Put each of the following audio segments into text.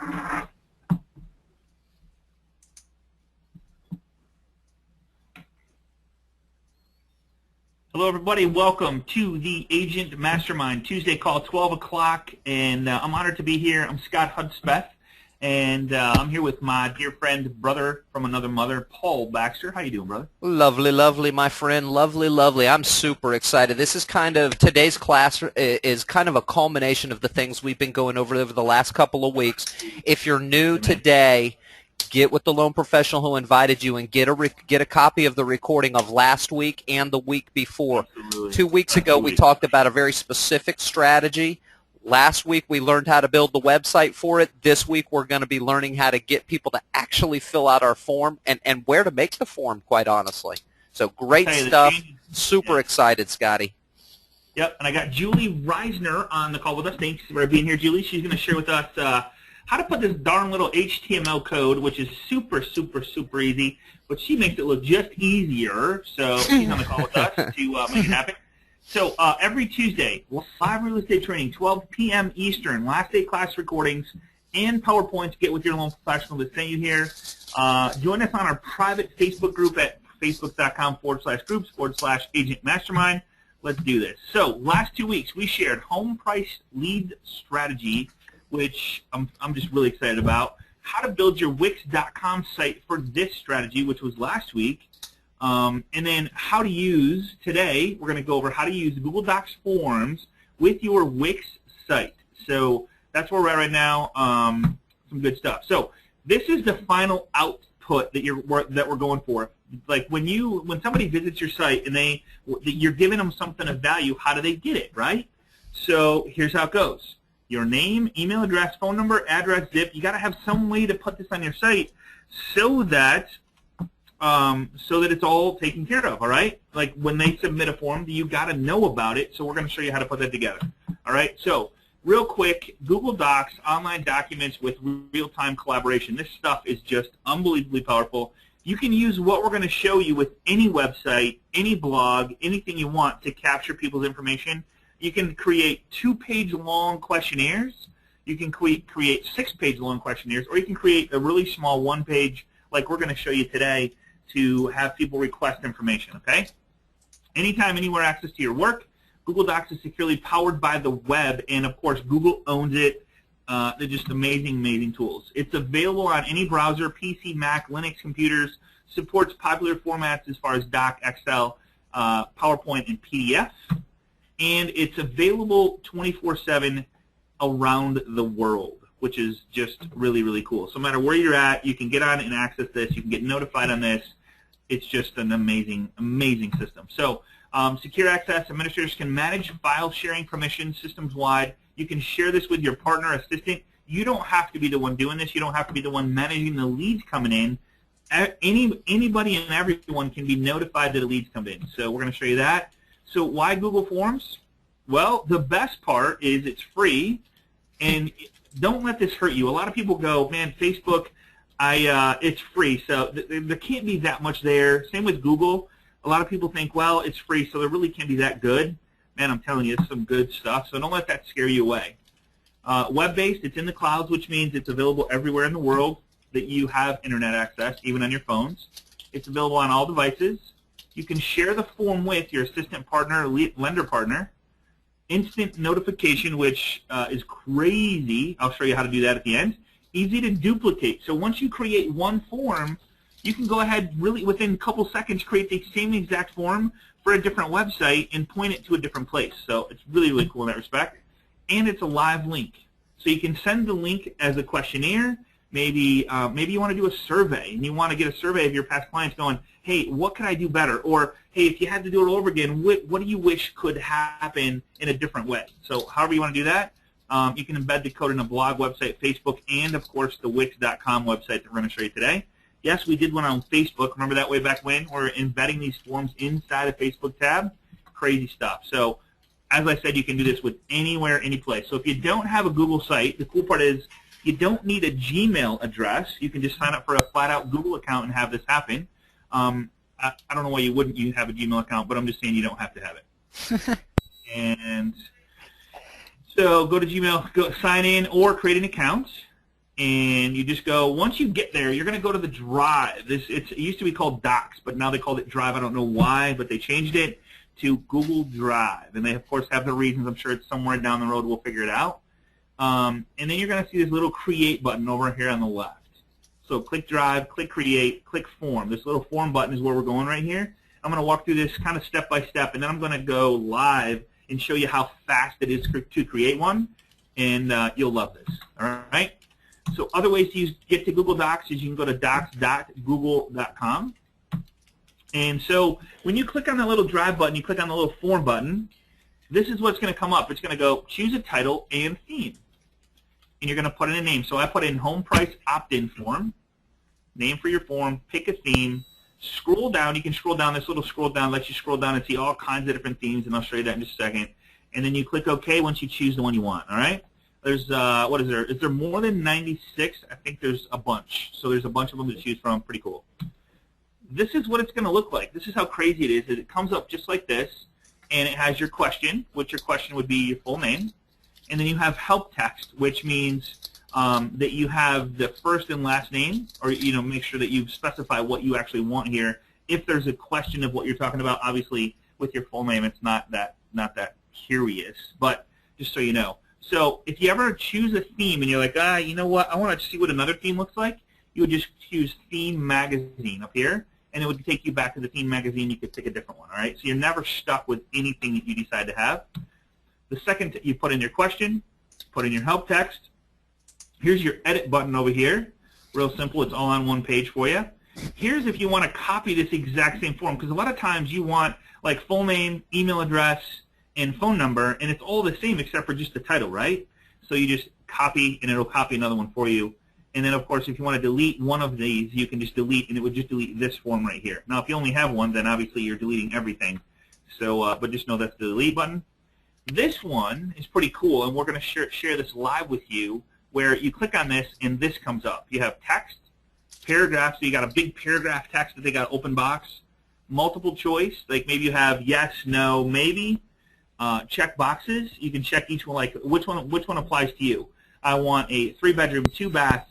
Hello, everybody. Welcome to the Agent Mastermind Tuesday call, 12 o'clock, and I'm honored to be here. I'm Scott Hudspeth, and I'm here with my dear friend, brother from another mother, Paul Baxter. How you doing, brother? Lovely, lovely, my friend. Lovely, lovely. I'm super excited. This is today's class is kind of a culmination of the things we've been going over the last couple of weeks. If you're new today, get with the loan professional who invited you and get a copy of the recording of last week and the week before. Absolutely. 2 weeks ago, we talked about a very specific strategy. Last week, we learned how to build the website for it. This week, we're going to be learning how to get people to actually fill out our form and where to make the form, quite honestly. So great stuff. Super excited, Scotty. Yep, and I got Julie Reisner on the call with us. Thanks for being here, Julie. She's going to share with us how to put this darn little HTML code, which is super, super, super easy, but she makes it look just easier. So she's on the call with us to make it happen. So every Tuesday, live real estate training, 12 p.m. Eastern, last day class recordings, and PowerPoints. Get with your loan professional that sent you here. Join us on our private Facebook group at facebook.com/groups/Agent Mastermind. Let's do this. So last 2 weeks, we shared home price lead strategy, which I'm just really excited about. How to build your Wix.com site for this strategy, which was last week. And then how to use, today, we're going to go over how to use Google Docs forms with your Wix site. So that's where we're at right now. Some good stuff. So this is the final output that we're going for. Like when somebody visits your site and you're giving them something of value, how do they get it, right? So here's how it goes. Your name, email address, phone number, address, zip. You got to have some way to put this on your site so that it's all taken care of. All right. Like when they submit a form, you got to know about it. So we're going to show you how to put that together. All right. So real quick, Google Docs, online documents with real-time collaboration. This stuff is just unbelievably powerful. You can use what we're going to show you with any website, any blog, anything you want to capture people's information. You can create 2-page long questionnaires. You can create 6-page long questionnaires, or you can create a really small 1-page, like we're going to show you today, to have people request information, okay? Anytime, anywhere access to your work. Google Docs is securely powered by the web, and of course, Google owns it. They're just amazing, amazing tools. It's available on any browser, PC, Mac, Linux computers, supports popular formats as far as Doc, Excel, PowerPoint, and PDF. And it's available 24/7 around the world, which is just really, really cool. So no matter where you're at, you can get on and access this. You can get notified on this. It's just an amazing, amazing system. So secure access, administrators can manage file sharing permissions systems-wide. You can share this with your partner, assistant. You don't have to be the one doing this. You don't have to be the one managing the leads coming in. Anybody and everyone can be notified that a lead's come in. So we're going to show you that. So why Google Forms? Well, the best part is it's free, and don't let this hurt you. A lot of people go, man, Facebook, it's free, so there can't be that much there. Same with Google. A lot of people think, well, it's free, so there really can't be that good. Man, I'm telling you, it's some good stuff, so don't let that scare you away. Web-based, it's in the clouds, which means it's available everywhere in the world that you have internet access, even on your phones. It's available on all devices. You can share the form with your assistant partner, lender partner. Instant notification, which is crazy. I'll show you how to do that at the end. Easy to duplicate. So once you create one form, you can go ahead really within a couple seconds create the same exact form for a different website and point it to a different place. So it's really, really cool in that respect. And it's a live link. So you can send the link as a questionnaire. Maybe you want to do a survey, and you want to get a survey of your past clients going, hey, what could I do better? Or, hey, if you had to do it all over again, what do you wish could happen in a different way? So however you want to do that, you can embed the code in a blog, website, Facebook, and, of course, the Wix.com website that we're going to show you today. Yes, we did one on Facebook. Remember that way back when? We're embedding these forms inside a Facebook tab. Crazy stuff. So as I said, you can do this with anywhere, any place. So if you don't have a Google site, the cool part is you don't need a Gmail address. You can just sign up for a flat-out Google account and have this happen. I don't know why you wouldn't have a Gmail account, but I'm just saying you don't have to have it. And so go to Gmail, sign in, or create an account. and you just go, once you get there, you're going to go to the Drive. It used to be called Docs, but now they called it Drive. I don't know why, but they changed it to Google Drive. And they, of course, have the reasons. I'm sure it's somewhere down the road. We'll figure it out. And then you're going to see this little Create button over here on the left. So click Drive, click Create, click Form. This little Form button is where we're going right here. I'm going to walk through this kind of step by step, and then I'm going to go live and show you how fast it is to create one, and you'll love this. All right? So other ways to get to Google Docs is you can go to docs.google.com. And so when you click on the little Drive button, you click on the little Form button, this is what's going to come up. It's going to go choose a title and theme. And you're going to put in a name. So I put in Home Price Opt-in Form, name for your form, pick a theme, scroll down. You can scroll down. This little scroll down lets you scroll down and see all kinds of different themes, and I'll show you that in just a second. And then you click OK once you choose the one you want, all right? There's, what is there? Is there more than 96? I think there's a bunch. So there's a bunch of them to choose from. Pretty cool. This is what it's going to look like. This is how crazy it is. It comes up just like this, and it has your question, which your question would be your full name. And then you have help text, which means that you have the first and last name, or make sure that you specify what you actually want here. If there's a question of what you're talking about, obviously with your full name, it's not that curious, but just so you know. So if you ever choose a theme and you're like, you know what, I want to see what another theme looks like, you would just choose Theme Magazine up here, and it would take you back to the Theme Magazine. You could pick a different one, all right? So you're never stuck with anything that you decide to have. The second you put in your question, put in your help text. Here's your edit button over here. Real simple. It's all on one page for you. Here's if you want to copy this exact same form, because a lot of times you want like full name, email address, and phone number, and it's all the same except for just the title, right? So you just copy, and it'll copy another one for you. And then, of course, if you want to delete one of these, you can just delete, and it would just delete this form right here. Now, if you only have one, then obviously you're deleting everything. So, but just know that's the delete button. This one is pretty cool, and we're going to share this live with you, where you click on this, and this comes up. You have text, paragraph, so you got a big paragraph text that they got open box, multiple choice, like maybe you have yes, no, maybe. Check boxes. You can check each one, like which one applies to you. I want a 3-bedroom, 2-bath,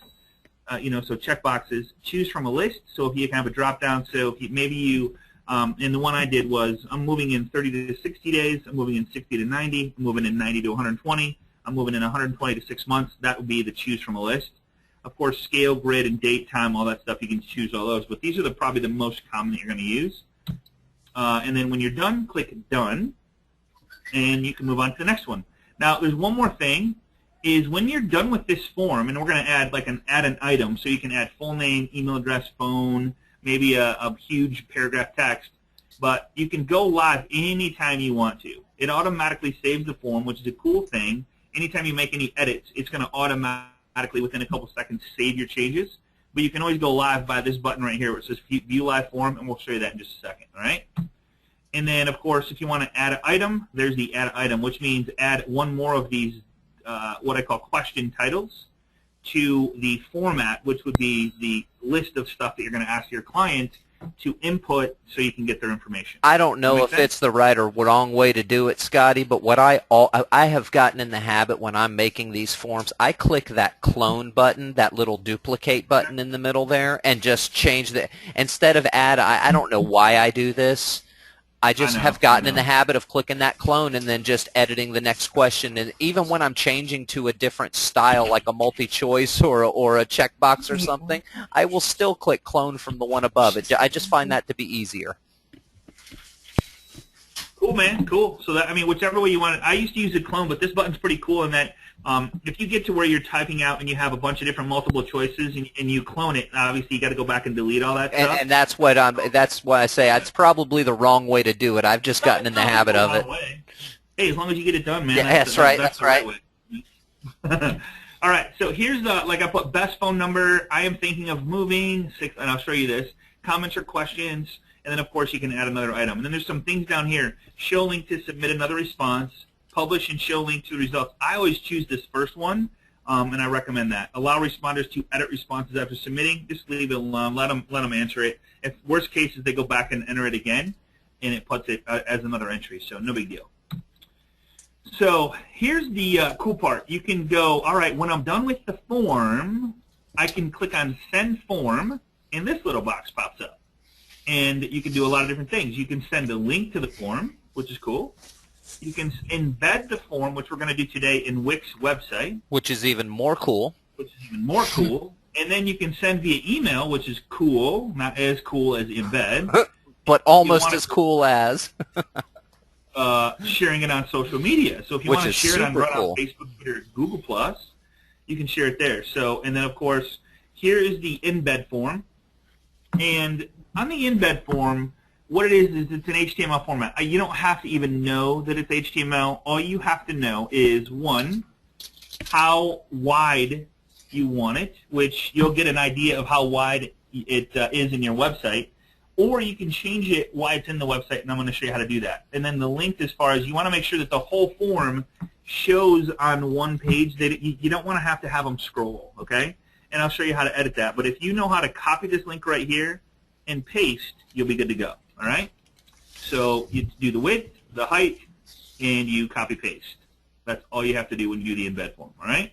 so check boxes. Choose from a list. So if you can have a drop down, so if maybe you, and the one I did was I'm moving in 30 to 60 days. I'm moving in 60 to 90. I'm moving in 90 to 120. I'm moving in 120 to 6 months. That would be the choose from a list. Of course, scale, grid, and date, time, all that stuff. You can choose all those, but these are probably the most common that you're going to use. And then when you're done, click Done. And you can move on to the next one. Now, there's one more thing, is when you're done with this form, and we're going to add add an item, so you can add full name, email address, phone, maybe a huge paragraph text, but you can go live anytime you want to. It automatically saves the form, which is a cool thing. Anytime you make any edits, it's going to automatically, within a couple seconds, save your changes. But you can always go live by this button right here where it says View Live Form, and we'll show you that in just a second, all right? And then, of course, if you want to add an item, there's the add item, which means add one more of these, what I call question titles, to the format, which would be the list of stuff that you're going to ask your client to input so you can get their information. I don't know if it's the right or wrong way to do it, Scotty, but what I have gotten in the habit when I'm making these forms, I click that clone button, that little duplicate button in the middle there, and just change the, instead of add, I don't know why I do this. I just have gotten in the habit of clicking that clone and then just editing the next question. And even when I'm changing to a different style, like a multi-choice or a checkbox or something, I will still click clone from the one above. I just find that to be easier. Cool, man. Cool. So that, I mean, whichever way you want it. I used to use a clone, but this button's pretty cool in that if you get to where you're typing out and you have a bunch of different multiple choices and you clone it, obviously you got to go back and delete all that stuff. And that's why I say it's probably the wrong way to do it. I've just gotten in the habit of it. Hey, as long as you get it done, man. Yeah, that's right. That's right. All right. So here's the, like I put best phone number. I am thinking of moving, and I'll show you this. Comments or questions. And then, of course, you can add another item. And then there's some things down here. Show link to submit another response. Publish and show link to the results. I always choose this first one, and I recommend that. Allow responders to edit responses after submitting. Just leave it alone. Let them answer it. If worst case is they go back and enter it again, and it puts it as another entry. So no big deal. So here's the cool part. You can go, all right, when I'm done with the form, I can click on Send Form, and this little box pops up. And you can do a lot of different things. You can send a link to the form, which is cool. You can embed the form, which we're going to do today, in Wix website. Which is even more cool. Which is even more cool. And then you can send via email, which is cool, not as cool as embed. But almost as cool as sharing it on social media. So if you want to share it on Facebook, Twitter, Google+, you can share it there. So, and then, of course, here is the embed form. And on the embed form, what it is it's an HTML format. You don't have to even know that it's HTML. All you have to know is, one, how wide you want it, which you'll get an idea of how wide it is in your website. Or you can change it while it's in the website, and I'm going to show you how to do that. And then the length, as far as you want to make sure that the whole form shows on one page. That you don't want to have them scroll, okay? And I'll show you how to edit that. But if you know how to copy this link right here and paste, you'll be good to go, all right? So you do the width, the height, and you copy-paste. That's all you have to do when you do the embed form, all right?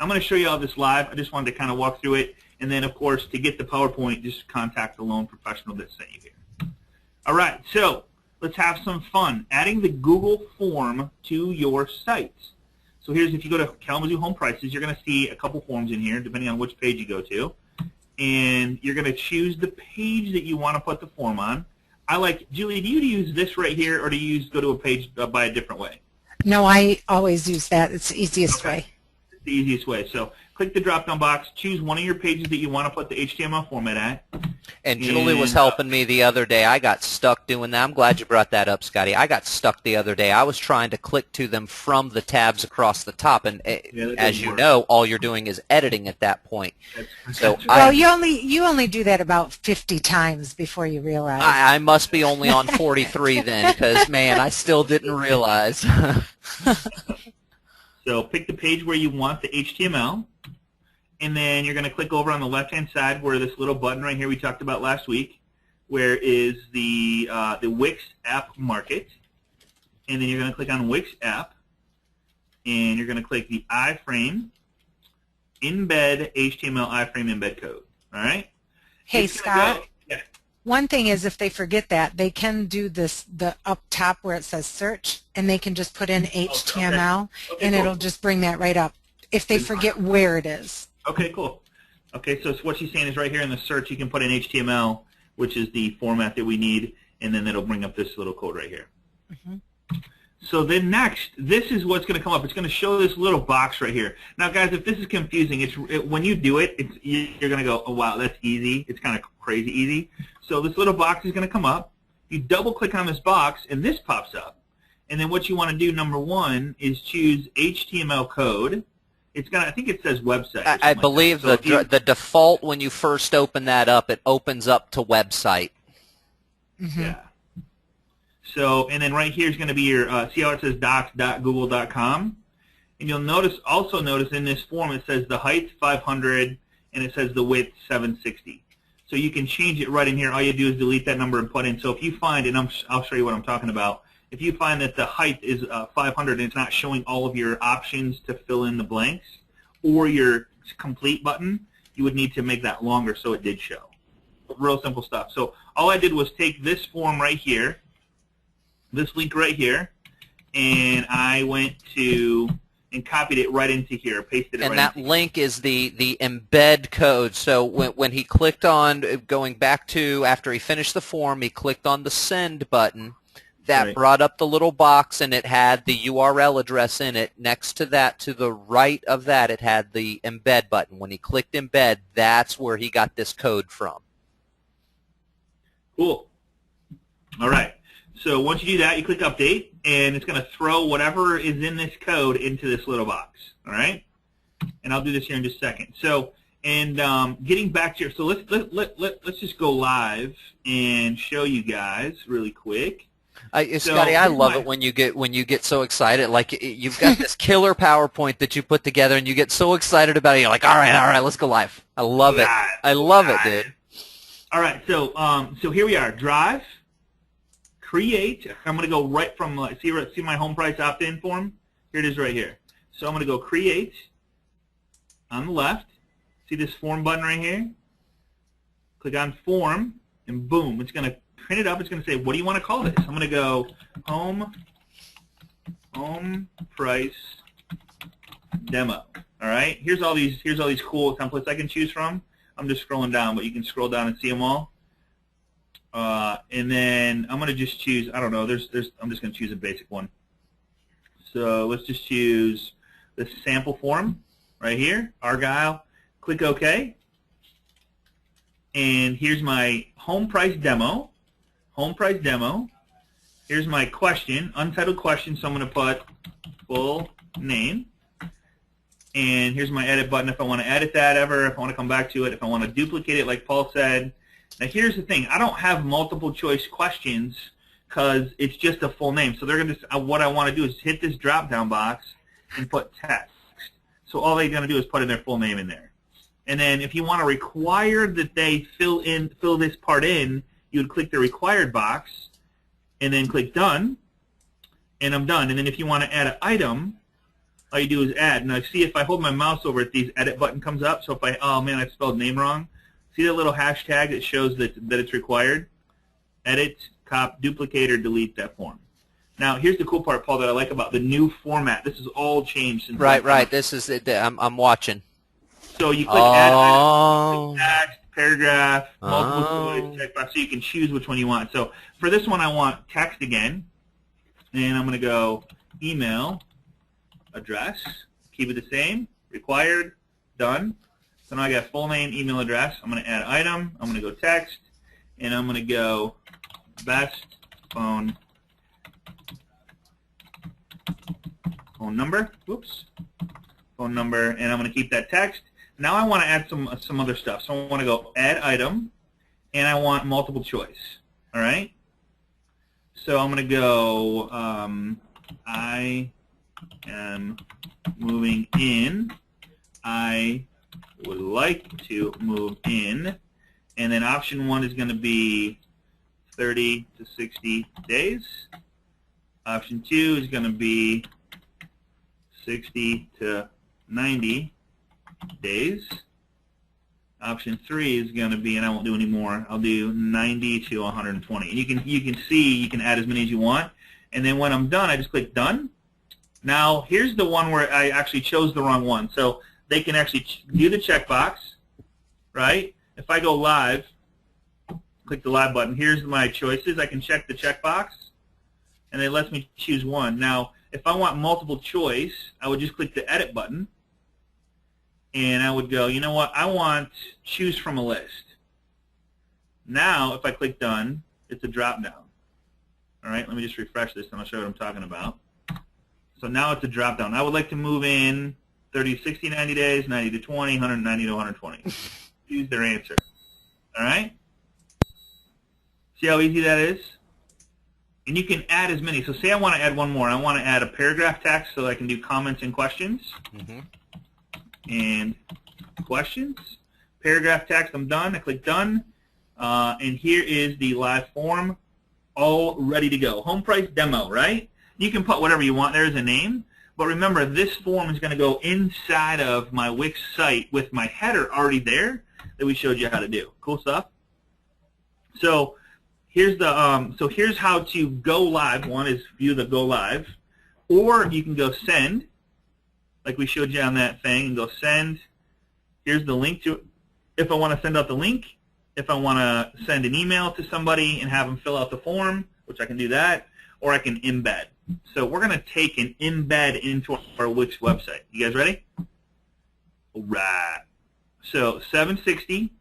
I'm going to show you all this live. I just wanted to kind of walk through it. And then, of course, to get the PowerPoint, just contact the loan professional that sent you here. All right, so let's have some fun. Adding the Google form to your site. So here's, if you go to Kalamazoo Home Prices, you're going to see a couple forms in here, depending on which page you go to. And you're going to choose the page that you want to put the form on. I like, Julie, do you use this right here, or do you go to a page by a different way? No, I always use that. It's the easiest way. It's the easiest way. So click the drop-down box, choose one of your pages that you want to put the HTML format at. And Julie was helping me the other day. I got stuck doing that. I'm glad you brought that up, Scotty. I got stuck the other day. I was trying to click to them from the tabs across the top, and as you know, all you're doing is editing at that point. So well, you only do that about 50 times before you realize. I must be only on 43 then, because, man, I still didn't realize. So pick the page where you want the HTML. And then you're going to click over on the left-hand side where this little button right here we talked about last week, where is the Wix app market. And then you're going to click on Wix app, and you're going to click the iframe embed HTML iframe embed code. All right? Hey, Scott. Yeah. One thing is, if they forget that, they can do this, the up top where it says search, and they can just put in HTML, and it'll just bring that right up if they forget where it is. Okay, cool. Okay, so what she's saying is right here in the search, you can put in HTML, which is the format that we need, and then it'll bring up this little code right here. Mm-hmm. So then next, this is what's going to come up. It's going to show this little box right here. Now, guys, if this is confusing, when you do it, you're going to go, oh, wow, that's easy. It's kind of crazy easy. So this little box is going to come up. You double-click on this box, and this pops up. And then what you want to do, number one, is choose HTML code. It's got, I think it says website. I believe like so the default when you first open that up, it opens up to website. Mm-hmm. Yeah. So, and then right here is going to be your, see how it says docs.google.com? And you'll also notice in this form it says the height 500 and it says the width 760. So you can change it right in here. All you do is delete that number and put in. So if you find, and I'll show you what I'm talking about, if you find that the height is 500 and it's not showing all of your options to fill in the blanks or your complete button, you would need to make that longer so it did show. Real simple stuff. So all I did was take this form right here, this link right here, and I went to and copied it right into here, pasted it right into here. And that link is the embed code. So when he clicked on, going back to after he finished the form, he clicked on the send button. That brought up the little box, and it had the URL address in it. Next to that, to the right of that, it had the embed button. When he clicked embed, that's where he got this code from. Cool. All right. So once you do that, you click Update, and it's going to throw whatever is in this code into this little box. All right? And I'll do this here in just a second. So, and getting back to your, so let's just go live and show you guys really quick. Scotty, I love it when you get so excited. Like you've got this killer PowerPoint that you put together, and you get so excited about it. You're like, all right, let's go live. I love it. I love it, dude. All right, so here we are. Drive, create. I'm going to go right from see my home price opt-in form. Here it is right here. So I'm going to go create on the left. See this form button right here? Click on form, and boom, it's going to print it up. It's going to say, what do you want to call this? I'm going to go home price demo. All right. Here's all these cool templates I can choose from. I'm just scrolling down, but you can scroll down and see them all. And then I'm going to just choose, I don't know, I'm just going to choose a basic one. So let's just choose the sample form right here, Argyle. Click OK. And here's my home price demo. Home price demo. Here's my question, untitled question, so I'm going to put full name. And here's my edit button if I want to edit that ever, if I want to come back to it, if I want to duplicate it like Paul said. Now here's the thing, I don't have multiple choice questions because it's just a full name. So they're going to, what I want to do is hit this drop down box and put text. So all they're going to do is put in their full name in there. And then if you want to require that they fill this part in, you would click the required box and then click done, and I'm done. And then if you want to add an item, all you do is add. Now see, if I hold my mouse over it, the edit button comes up. So if oh man, I spelled name wrong. See that little hashtag that shows that it's required? Edit, duplicate, or delete that form. Now here's the cool part, Paul, that I like about the new format. This is all changed since. Right. This is it. I'm watching. So you click add item, click text, paragraph, multiple choice, checkbox, so you can choose which one you want. So for this one, I want text again, and I'm going to go email address, keep it the same, required, done. So now I got full name, email address. I'm going to add item. I'm going to go text, and I'm going to go best phone number. Whoops. Phone number, and I'm going to keep that text. Now I want to add some other stuff. So I want to go add item, and I want multiple choice. All right. So I'm going to go I am moving in. I would like to move in, and then option 1 is going to be 30 to 60 days. Option 2 is going to be 60 to 90 days. Option 3 is going to be, and I won't do any more, I'll do 90 to 120. And you can see you can add as many as you want. And then when I'm done, I just click done. Now here's the one where I actually chose the wrong one. So they can actually do the checkbox, right? If I go live, click the live button. Here's my choices. I can check the checkbox, and it lets me choose one. Now if I want multiple choice, I would just click the edit button. And I would go, you know what, I want choose from a list. Now, if I click done, it's a drop down. All right, let me just refresh this and I'll show you what I'm talking about. So now it's a drop down. I would like to move in 30 to 60, 90 days, 90 to 20, 190 to 120. Choose their answer. All right? See how easy that is? And you can add as many. So say I want to add one more. I want to add a paragraph text so I can do comments and questions. And questions, paragraph text, I'm done. I click done, and here is the live form, all ready to go. Home price demo, right? You can put whatever you want there as a name, but remember this form is going to go inside of my Wix site with my header already there that we showed you how to do. Cool stuff. So here's the here's how to go live. One is view the go live, or you can go send, like we showed you on that thing, and go send. Here's the link to it. If I want to send out the link, if I want to send an email to somebody and have them fill out the form, which I can do that, or I can embed. So we're going to take an embed into our Wix website. You guys ready? All right. So 760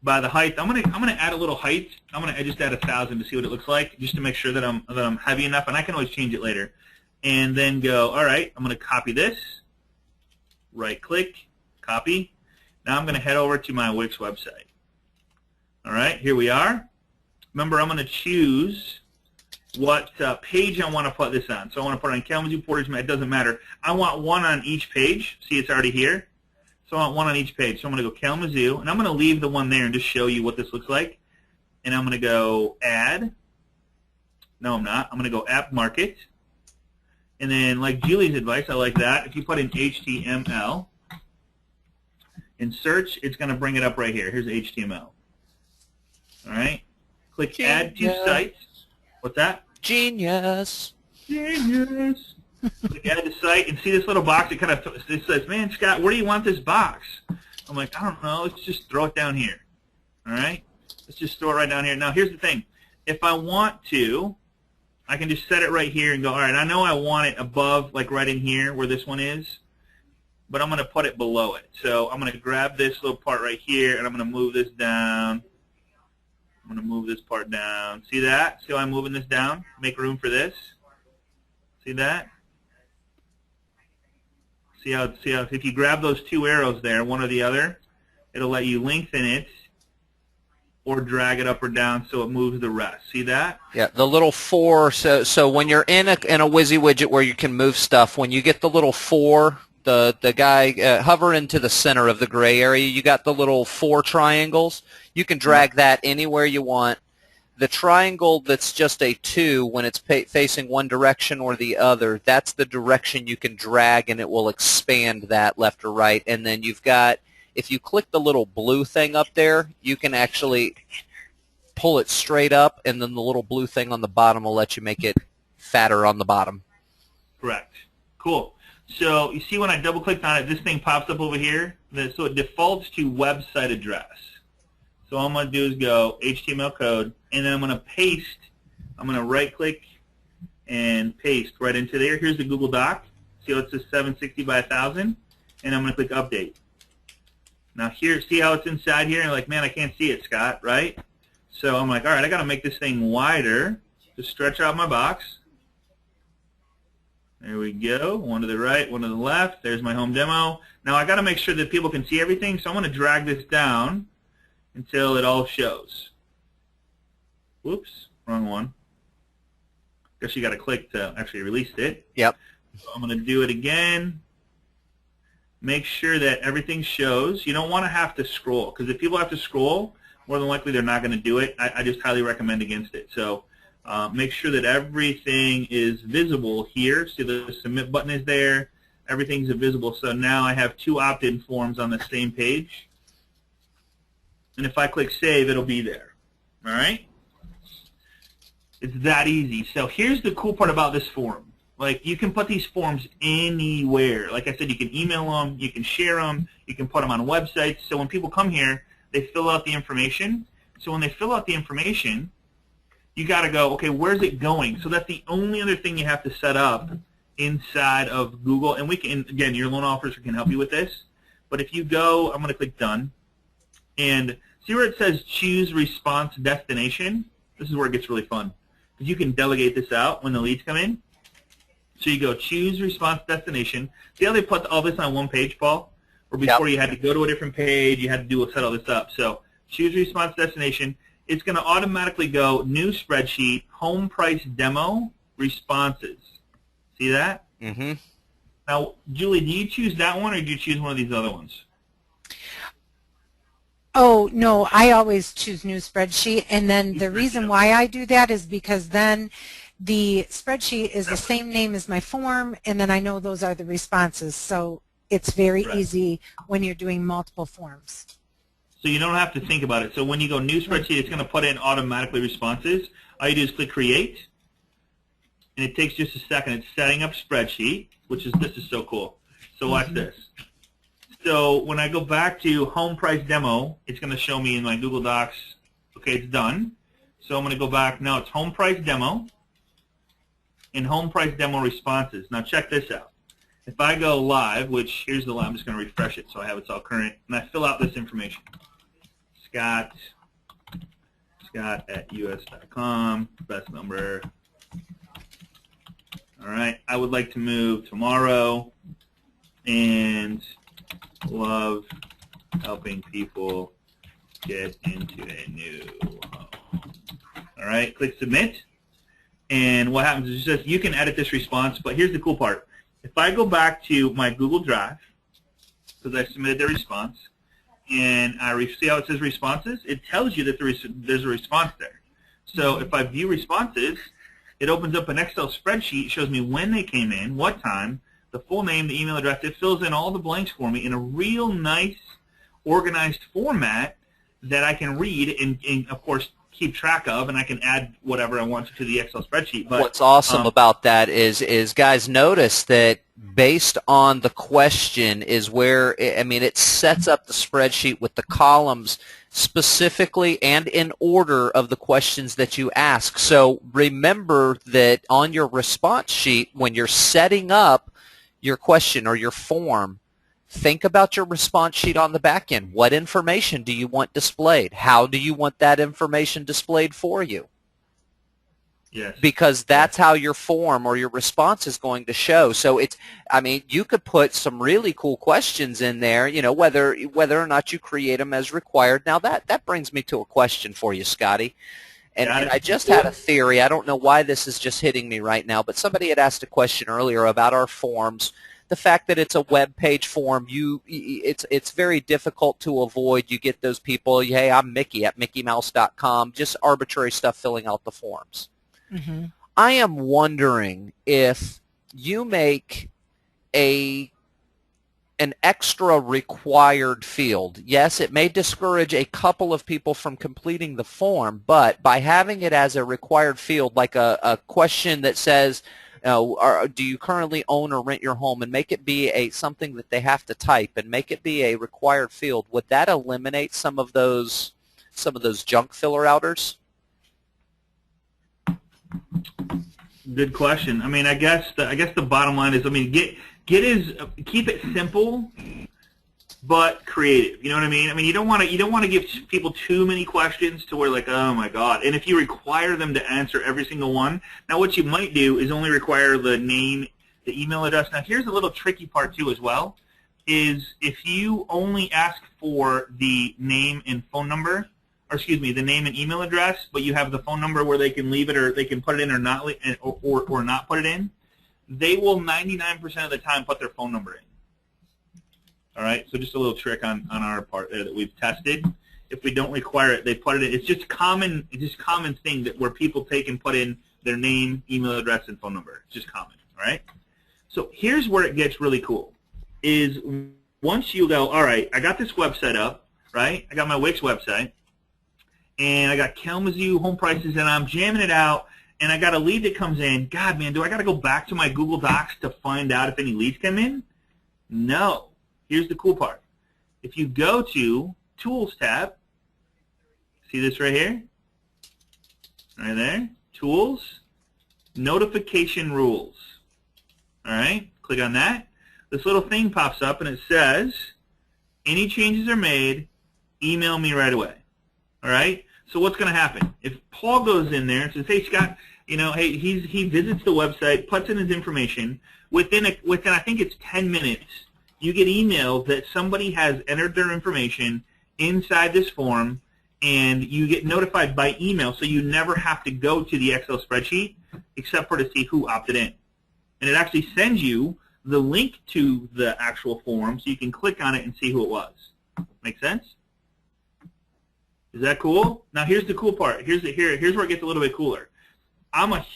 by the height. I'm gonna add a little height. I'm gonna just add 1,000 to see what it looks like, just to make sure that I'm heavy enough, and I can always change it later. And then go, all right, I'm gonna copy this. Right click, copy. Now I'm going to head over to my Wix website. All right, here we are. Remember, I'm going to choose what page I want to put this on. So I want to put it on Kalamazoo Portage. It doesn't matter. I want one on each page. See, it's already here. So I want one on each page. So I'm going to go Kalamazoo, and I'm going to leave the one there and just show you what this looks like. And I'm going to go add. No, I'm not. I'm going to go app market. And then, like Julie's advice, I like that. If you put in HTML in search, it's going to bring it up right here. Here's HTML. All right. Click Add to Sites. What's that? Genius. Genius. Click Add to Site and see this little box. It says, man, Scott, where do you want this box? I'm like, I don't know. Let's just throw it down here. All right. Let's just throw it right down here. Now, here's the thing. If I want to, I can just set it right here and go, all right, I know I want it above, like right in here where this one is, but I'm going to put it below it. So I'm going to grab this little part right here, and I'm going to move this down. I'm going to move this part down. See that? See how I'm moving this down? Make room for this. See that? See how if you grab those two arrows there, one or the other, it'll let you lengthen it or drag it up or down so it moves the rest. See that? Yeah, the little 4. So when you're in a WYSI widget where you can move stuff, when you get the little 4, the guy hover into the center of the gray area, you got the little 4 triangles. You can drag that anywhere you want. The triangle that's just a 2, when it's facing one direction or the other, that's the direction you can drag, and it will expand that left or right. And then you've got, if you click the little blue thing up there, you can actually pull it straight up, and then the little blue thing on the bottom will let you make it fatter on the bottom. Correct. Cool. So you see when I double-clicked on it, this thing pops up over here. So it defaults to website address. So all I'm going to do is go HTML code, and then I'm going to paste. I'm going to right-click and paste right into there. Here's the Google Doc. See how it says 760 by 1000? And I'm going to click Update. Now here, see how it's inside here? And like, man, I can't see it, Scott, right? So I'm like, all right, I got to make this thing wider to stretch out my box. There we go. One to the right, one to the left. There's my home demo. Now I got to make sure that people can see everything, so I'm going to drag this down until it all shows. Whoops, wrong one. Guess you got to click to actually release it. Yep. So I'm going to do it again. Make sure that everything shows. You don't want to have to scroll, because if people have to scroll, more than likely they're not going to do it. I just highly recommend against it. So make sure that everything is visible here. See the submit button is there. Everything's visible. So now I have 2 opt-in forms on the same page. And if I click save, it'll be there. All right? It's that easy. So here's the cool part about this form. Like, you can put these forms anywhere. Like I said, you can email them, you can share them, you can put them on websites. So when people come here, they fill out the information. So when they fill out the information, you got to go, okay, where's it going? So that's the only other thing you have to set up inside of Google. And we can, again, your loan officer can help you with this. But if you go, I'm going to click Done. And see where it says Choose Response Destination? This is where it gets really fun. Because you can delegate this out when the leads come in. So you go Choose Response Destination. See how they put all this on one page, Paul? Or before you had to go to a different page, you had to set all this up. So Choose Response Destination. It's going to automatically go New Spreadsheet, Home Price Demo, Responses. See that? Mm-hmm. Now, Julie, do you choose that one, or do you choose one of these other ones? Oh, no, I always choose new spreadsheet, and then the reason why I do that is because then the spreadsheet is the same name as my form, and then I know those are the responses, so it's very easy when you're doing multiple forms. So you don't have to think about it. So when you go new spreadsheet, it's going to put in automatically responses. All you do is click create, and it takes just a second. It's setting up spreadsheet, this is so cool. So watch this. So when I go back to home price demo, it's going to show me in my Google Docs, okay, it's done. So I'm going to go back. Now it's home price demo and home price demo responses. Now check this out. If I go live, which here's the live, I'm just going to refresh it so I have it's all current, and I fill out this information. Scott at us.com, best number. All right, I would like to move tomorrow and love helping people get into a new home. All right, click submit. And what happens is just you can edit this response, but here's the cool part. If I go back to my Google Drive, because I submitted the response, and I see how it says responses, it tells you that there's a response there. So if I view responses, It opens up an Excel spreadsheet, shows me when they came in, what time, the full name, the email address. It fills in all the blanks for me in a real nice, organized format that I can read and of course, keep track of, and I can add whatever I want to the Excel spreadsheet. But what's awesome about that is guys, notice that based on the question is where, I mean, it sets up the spreadsheet with the columns specifically and in order of the questions that you ask. So remember that on your response sheet, when you're setting up your question or your form, think about your response sheet on the back end. What information do you want displayed? How do you want that information displayed for you? Yes. Because that's how your form or your response is going to show. So it's, I mean, you could put some really cool questions in there, you know, whether or not you create them as required. Now that brings me to a question for you, Scotty. And I just had a theory. I don't know why this is just hitting me right now, but somebody had asked a question earlier about our forms. The fact that it's a web page form, it's very difficult to avoid. You get those people, hey, I'm Mickey at mickeymouse.com, just arbitrary stuff filling out the forms. Mm-hmm. I am wondering if you make an extra required field. Yes, it may discourage a couple of people from completing the form, but by having it as a required field, like a question that says, do you currently own or rent your home, and make it be something that they have to type and make it be a required field, would that eliminate some of those junk filler outers? Good question. I mean, I guess the bottom line is, I mean, keep it simple, but creative. You know what I mean? I mean, you don't want to give people too many questions to where like, oh my God. And if you require them to answer every single one, now what you might do is only require the name, the email address. Now here's a little tricky part too as well, is if you only ask for the name and phone number, or excuse me, the name and email address, but you have the phone number where they can leave it or they can put it in or not, or not put it in, they will 99% of the time put their phone number in. All right, so just a little trick on our part there that we've tested. If we don't require it, they put it in. It's just common thing that where people take and put in their name, email address, and phone number. It's just common. All right. So here's where it gets really cool. Is once you go, all right, I got this website up, right? I got my Wix website, and I got Kalamazoo home prices, and I'm jamming it out, and I got a lead that comes in. God, man, do I got to go back to my Google Docs to find out if any leads come in? No. Here's the cool part. If you go to Tools tab, see this right here? Right there. Tools, Notification Rules. All right, click on that. This little thing pops up and it says, any changes are made, email me right away. All right? So what's going to happen? If Paul goes in there and says, hey, Scott, you know, hey, he visits the website, puts in his information, within I think it's 10 minutes, you get emails that somebody has entered their information inside this form, and you get notified by email, so you never have to go to the Excel spreadsheet except for to see who opted in. And it actually sends you the link to the actual form, so you can click on it and see who it was. Make sense? Is that cool? Now here's the cool part. Here's where it gets a little bit cooler. I like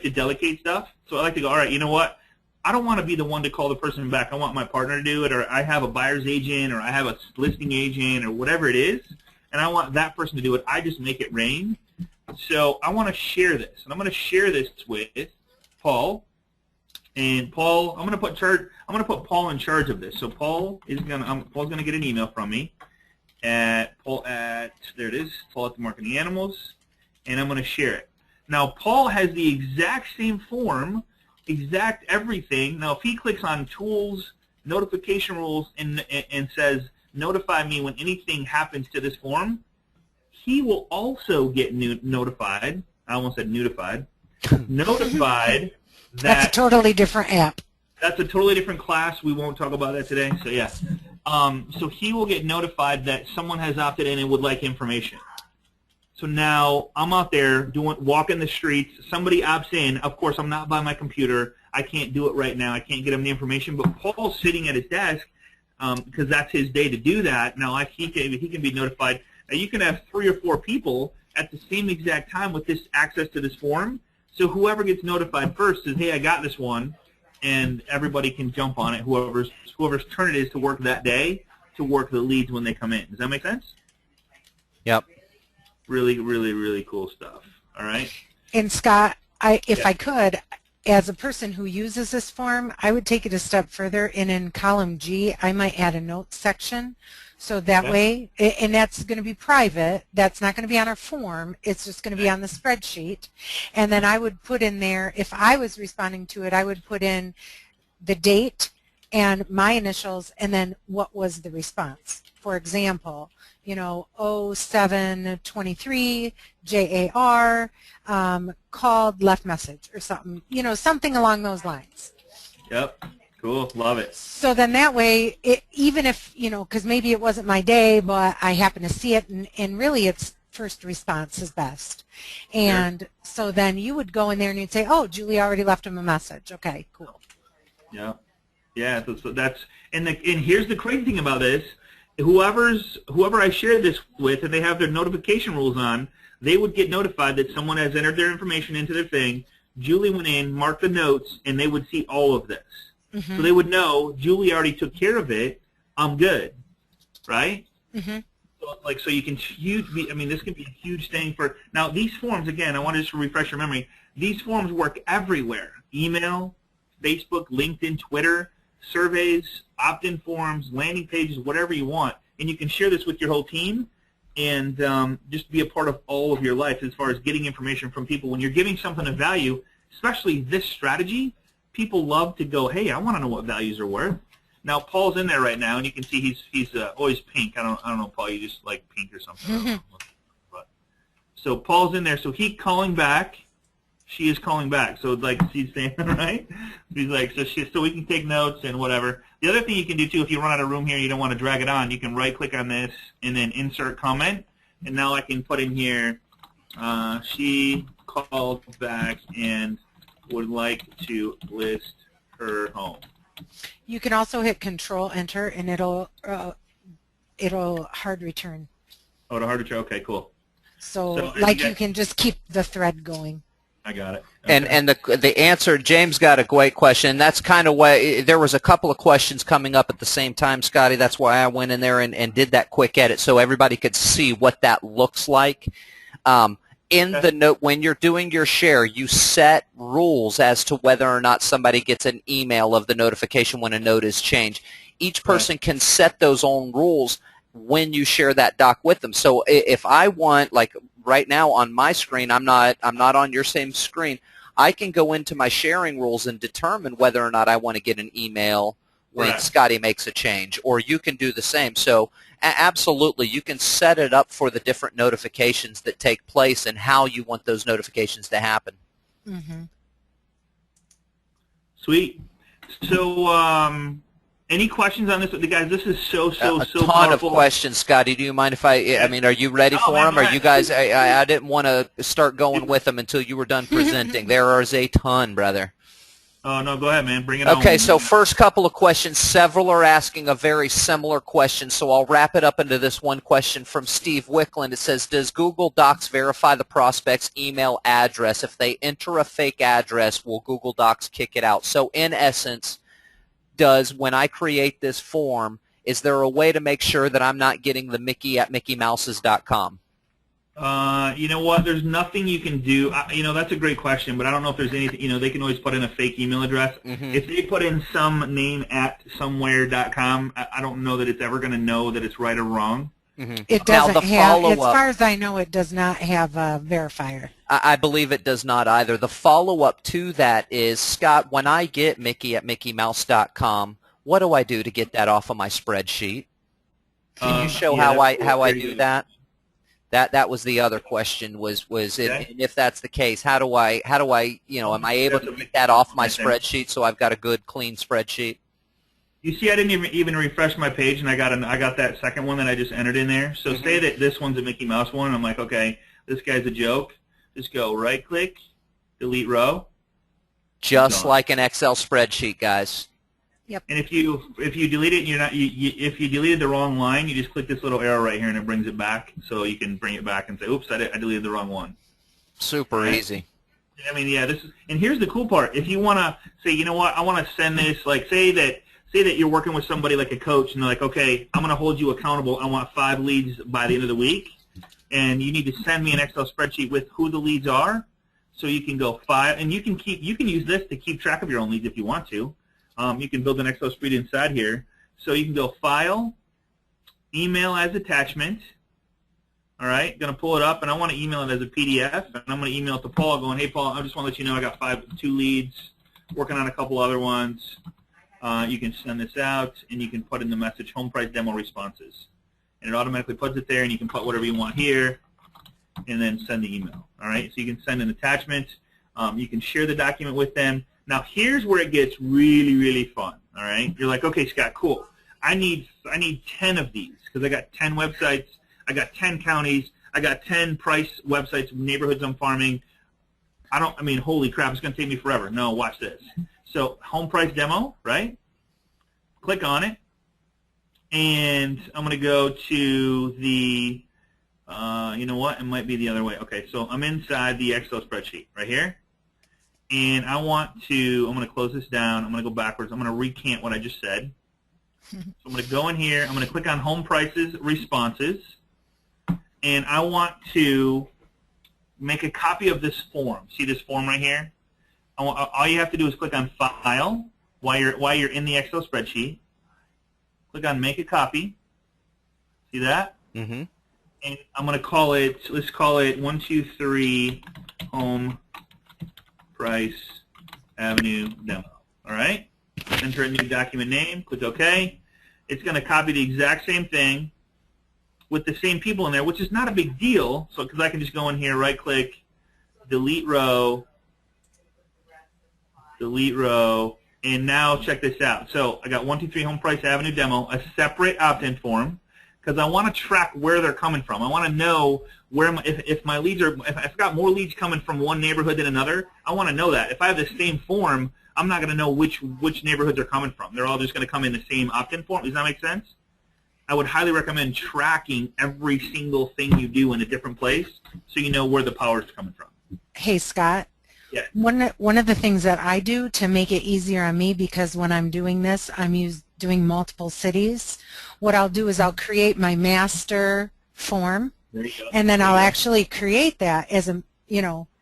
to delegate stuff, so I like to go, all right, you know what? I don't want to be the one to call the person back. I want my partner to do it, or I have a buyer's agent, or I have a listing agent, or whatever it is, and I want that person to do it. I just make it rain. So I want to share this, and I'm going to share this with Paul. And Paul, I'm going to put Paul in charge of this. So Paul's going to get an email from me there it is, Paul at the Marketing Animals, and I'm going to share it. Now Paul has the exact same form, exact everything. Now if he clicks on Tools, Notification Rules, and says notify me when anything happens to this form, he will also get notified. I almost said notified. Notified that that's a totally different app. That's a totally different class. We won't talk about that today. So yeah, so he will get notified that someone has opted in and would like information. So now I'm out there walking the streets. Somebody opts in. Of course, I'm not by my computer. I can't do it right now. I can't get him the information. But Paul's sitting at his desk because that's his day to do that. Now he can be notified. Now you can have 3 or 4 people at the same exact time with this access to this form. So whoever gets notified first says, hey, I got this one, and everybody can jump on it, whoever's turn it is to work that day, to work the leads when they come in. Does that make sense? Yep. Really, really, really cool stuff. All right? And Scott, if I could, as a person who uses this form, I would take it a step further, and in column G, I might add a notes section. So that way, and that's going to be private, that's not going to be on our form, it's just going to be on the spreadsheet. And then I would put in there, if I was responding to it, I would put in the date and my initials, and then what was the response. For example, 0723 JAR called, left message, or something, something along those lines. Yep. Cool. Love it. So then that way, even if, because maybe it wasn't my day, but I happen to see it, and really it's first response is best. And so then you would go in there and you'd say, oh, Julie already left him a message. Okay, cool. Yeah. Yeah, so that's, and here's the crazy thing about this. Whoever I share this with, and they have their notification rules on, they would get notified that someone has entered their information into their thing. Julie went in, marked the notes, and they would see all of this. So they would know Julie already took care of it. I'm good, right? So you can this can be a huge thing for now. These forms, again, I want to just refresh your memory. These forms work everywhere: email, Facebook, LinkedIn, Twitter, surveys, opt-in forms, landing pages, whatever you want. And you can share this with your whole team, and just be a part of all of your life as far as getting information from people. When you're giving something of value, especially this strategy, people love to go, hey, I want to know what values are worth. Now, Paul's in there right now, and you can see he's always pink. I don't know, Paul, you just like pink or something. But, so Paul's in there, so he's calling back. She is calling back. So like she's saying, right? He's like, so we can take notes and whatever. The other thing you can do too, if you run out of room here, you don't want to drag it on, you can right-click on this and then insert comment. And now I can put in here, she called back and would like to list her home. You can also hit Control Enter, and it'll hard return. Oh, the hard return. Okay, cool. So like you can just keep the thread going. I got it. Okay. And the answer, James got a great question. That's kind of why there was a couple of questions coming up at the same time, Scotty. That's why I went in there and did that quick edit so everybody could see what that looks like. In the note, when you're doing your share, you set rules as to whether or not somebody gets an email of the notification when a note is changed. Each person can set those own rules when you share that doc with them. So if I want, like right now on my screen, I'm not on your same screen, I can go into my sharing rules and determine whether or not I want to get an email when Scotty makes a change, or you can do the same. So absolutely, you can set it up for the different notifications that take place and how you want those notifications to happen. Sweet. So any questions on this? Guys, this is so ton powerful. Of questions, Scotty. Do you mind if I mean, are you ready for them? Are you guys, I didn't want to start going with them until you were done presenting. There is a ton, brother. Oh, no, go ahead, man. Bring it on. Okay, so first couple of questions. Several are asking a very similar question, so I'll wrap it up into this one question from Steve Wickland. It says, does Google Docs verify the prospect's email address? If they enter a fake address, will Google Docs kick it out? So in essence, when I create this form, is there a way to make sure that I'm not getting the Mickey at MickeyMouses.com? You know what? There's nothing you can do. That's a great question, but I don't know if there's anything. They can always put in a fake email address. If they put in some name at somewhere.com, I don't know that it's ever going to know that it's right or wrong. It doesn't have, as far as I know, it does not have a verifier. I believe it does not either. The follow-up to that is, Scott, when I get Mickey at MickeyMouse.com, what do I do to get that off of my spreadsheet? Can you show how I do that? That was the other question was if that's the case, how do I am I able to get that off my spreadsheet so I've got a good clean spreadsheet? You see, I didn't even refresh my page, and I got that second one that I just entered in there. So say that this one's a Mickey Mouse one, and I'm like, okay, this guy's a joke. Just go right-click, delete row. Just like an Excel spreadsheet, guys. Yep. And if you delete it, and if you deleted the wrong line, you just click this little arrow right here, and it brings it back. So you can bring it back and say, "Oops, I deleted the wrong one." Super easy. I mean, yeah, this is, and here's the cool part. If you want to say, you know what, I want to send this, like, say that you're working with somebody like a coach, and they're like, okay, I'm going to hold you accountable. I want 5 leads by the end of the week, and you need to send me an Excel spreadsheet with who the leads are, so you can go file, and you can use this to keep track of your own leads if you want to. You can build an Excel spreadsheet inside here, so you can go file, email as attachment. All right, going to pull it up, and I want to email it as a PDF, and I'm going to email it to Paul going, hey, Paul, I just want to let you know I got 2 leads, working on a couple other ones. You can send this out, and you can put in the message home price demo responses. And it automatically puts it there, and you can put whatever you want here, and then send the email. All right, so you can send an attachment. You can share the document with them. Now, here's where it gets really, really fun. All right, you're like, okay, Scott, cool. I need 10 of these because I got 10 websites. I got 10 counties. I got 10 price websites, neighborhoods I'm farming. I mean, holy crap, it's going to take me forever. No, watch this. So home price demo, right? Click on it. And I'm going to go to the, you know what? It might be the other way. Okay, so I'm inside the Excel spreadsheet right here. And I'm going to close this down. I'm going to go backwards. I'm going to recant what I just said. So I'm going to go in here. I'm going to click on home prices responses. And I want to make a copy of this form. See this form right here? All you have to do is click on File while you're in the Excel spreadsheet. Click on Make a Copy. See that? Mm-hmm. And I'm going to call it, let's call it 123 Home Price Avenue Demo. All right? Enter a new document name. Click OK. It's going to copy the exact same thing with the same people in there, which is not a big deal. So, because I can just go in here, right-click, delete row, and now check this out. So I got 123 Home Price Avenue Demo, a separate opt-in form, because I want to track where they're coming from. I want to know where if my leads are, if I've got more leads coming from one neighborhood than another, I want to know that. If I have the same form, I'm not going to know which neighborhoods are coming from. They're all just going to come in the same opt-in form. Does that make sense? I would highly recommend tracking every single thing you do in a different place so you know where the power is coming from. Hey, Scott. Yeah. One of the things that I do to make it easier on me, because when I'm doing this, I'm doing multiple cities, what I'll do is I'll create my master form, and then I'll actually create that as a,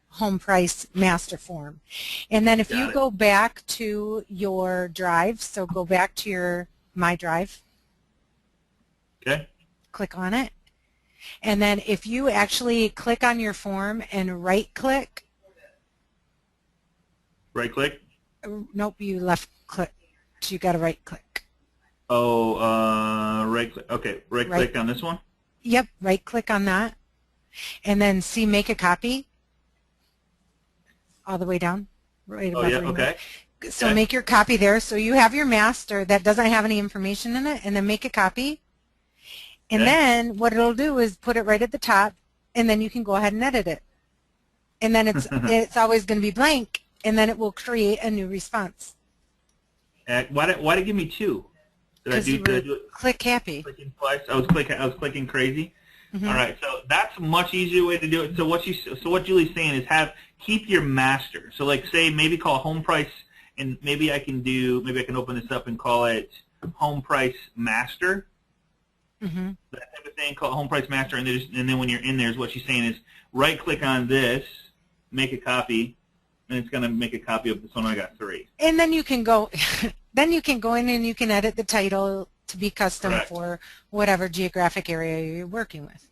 home price master form. And then if you go back to your drive, so go back to your My Drive. Okay. Click on it. And then if you actually click on your form and right-click. Right-click? Nope, you left-click. You got to right-click. Oh, right-click. Okay, right-click on this one? Yep, right-click on that. And then see Make a Copy. All the way down. Right above. Oh, yeah, okay. So make your copy there. So you have your master that doesn't have any information in it, and then make a copy. And then what it'll do is put it right at the top, and then you can go ahead and edit it. And then it's always going to be blank, and then it will create a new response. Why did it give me 2? Did I do it? Click happy. Clicking twice. I was clicking crazy. Mm-hmm. All right, so that's a much easier way to do it. So what Julie's saying is keep your master. So like say maybe call home price, and maybe I can open this up and call it home price master. Mm-hmm. That type of thing, call it home price master, and then when you're in there, is what she's saying is right click on this, make a copy, and it's going to make a copy of this one. I got 3. And then you can go, in and you can edit the title to be custom for whatever geographic area you're working with.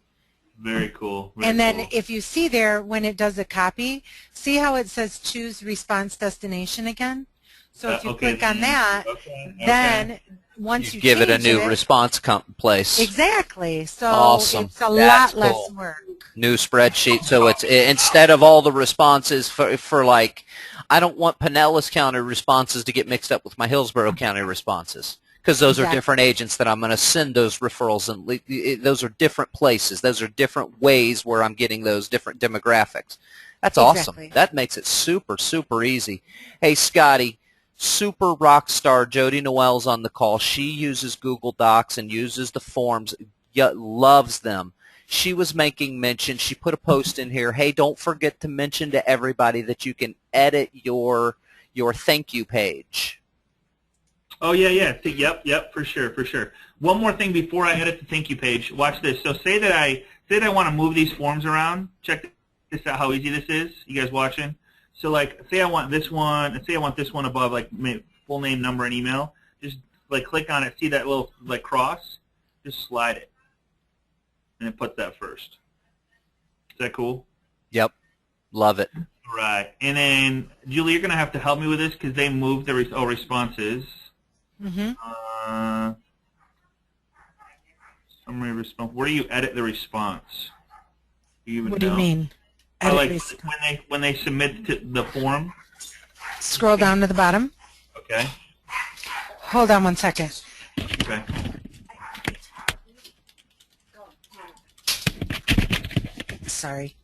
Very cool. And then if you see there when it does a copy, see how it says choose response destination again? So if you click on that, then once you give it a change new response place. Exactly. So awesome. It's a lot less work. New spreadsheet. So it's instead of all the responses for like, I don't want Pinellas County responses to get mixed up with my Hillsborough County responses, because those are different agents that I'm going to send those referrals, and those are different places. Those are different ways where I'm getting those different demographics. That's awesome. That makes it super, super easy. Hey, Scotty, super rock star Jody Noel's on the call. She uses Google Docs and uses the forms, loves them. she was making mention. She put a post in here. Hey, don't forget to mention to everybody that you can edit your thank you page. Oh yeah. Yep, for sure. One more thing before I edit the thank you page. Watch this. So say that I want to move these forms around. Check this out. How easy this is. You guys watching? So like, say I want this one. Say I want this one above like full name, number, and email. Just like click on it. See that little like cross? Just slide it, and it puts that first. Is that cool? Yep, love it. Right. And then Julie, you're gonna have to help me with this because they moved the responses. Summary response. Where do you edit the response? What do you mean? Like when they submit to the form. Scroll down to the bottom. Okay. Hold on 1 second. Okay. Sorry.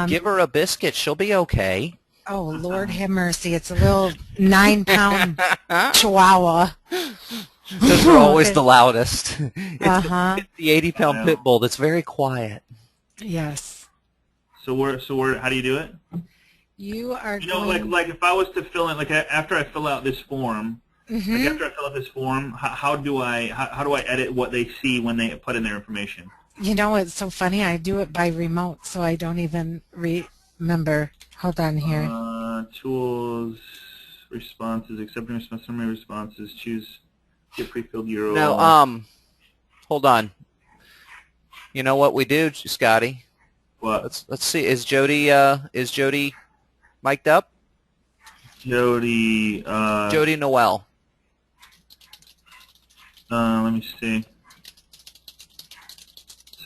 Give her a biscuit. She'll be okay. Oh, Lord have mercy. It's a little 9-pound chihuahua. Those are always the loudest. It's the 80-pound pit bull that's very quiet. Yes. So how do you do it? You are like if I was to fill in, like after I fill out this form, how do I edit what they see when they put in their information? You know, it's so funny. I do it by remote, so I don't even remember. Hold on here. Tools, responses, accepting response, summary responses, choose, get pre-filled URL. No, hold on. You know what we do, Scotty? What? Let's see. Is Jody mic'd up? Jody Noel. Let me see.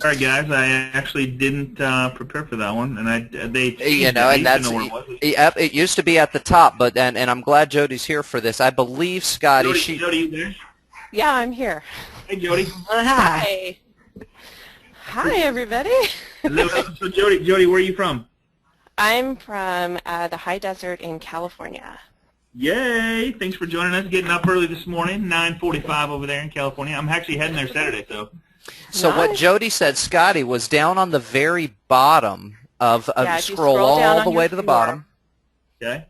Sorry, guys, I actually didn't prepare for that one, and they and that's it used to be at the top, but and I'm glad Jody's here for this. I believe Scotty. Jody, you there? Yeah, I'm here. Hey, Jody. Hi. Hi, everybody. So, Jody, where are you from? I'm from the high desert in California. Yay! Thanks for joining us. Getting up early this morning, 9:45 over there in California. I'm actually heading there Saturday, so. So Nice. what Jody said, Scotty, was down on the very bottom of scroll all the way to the bottom. Okay.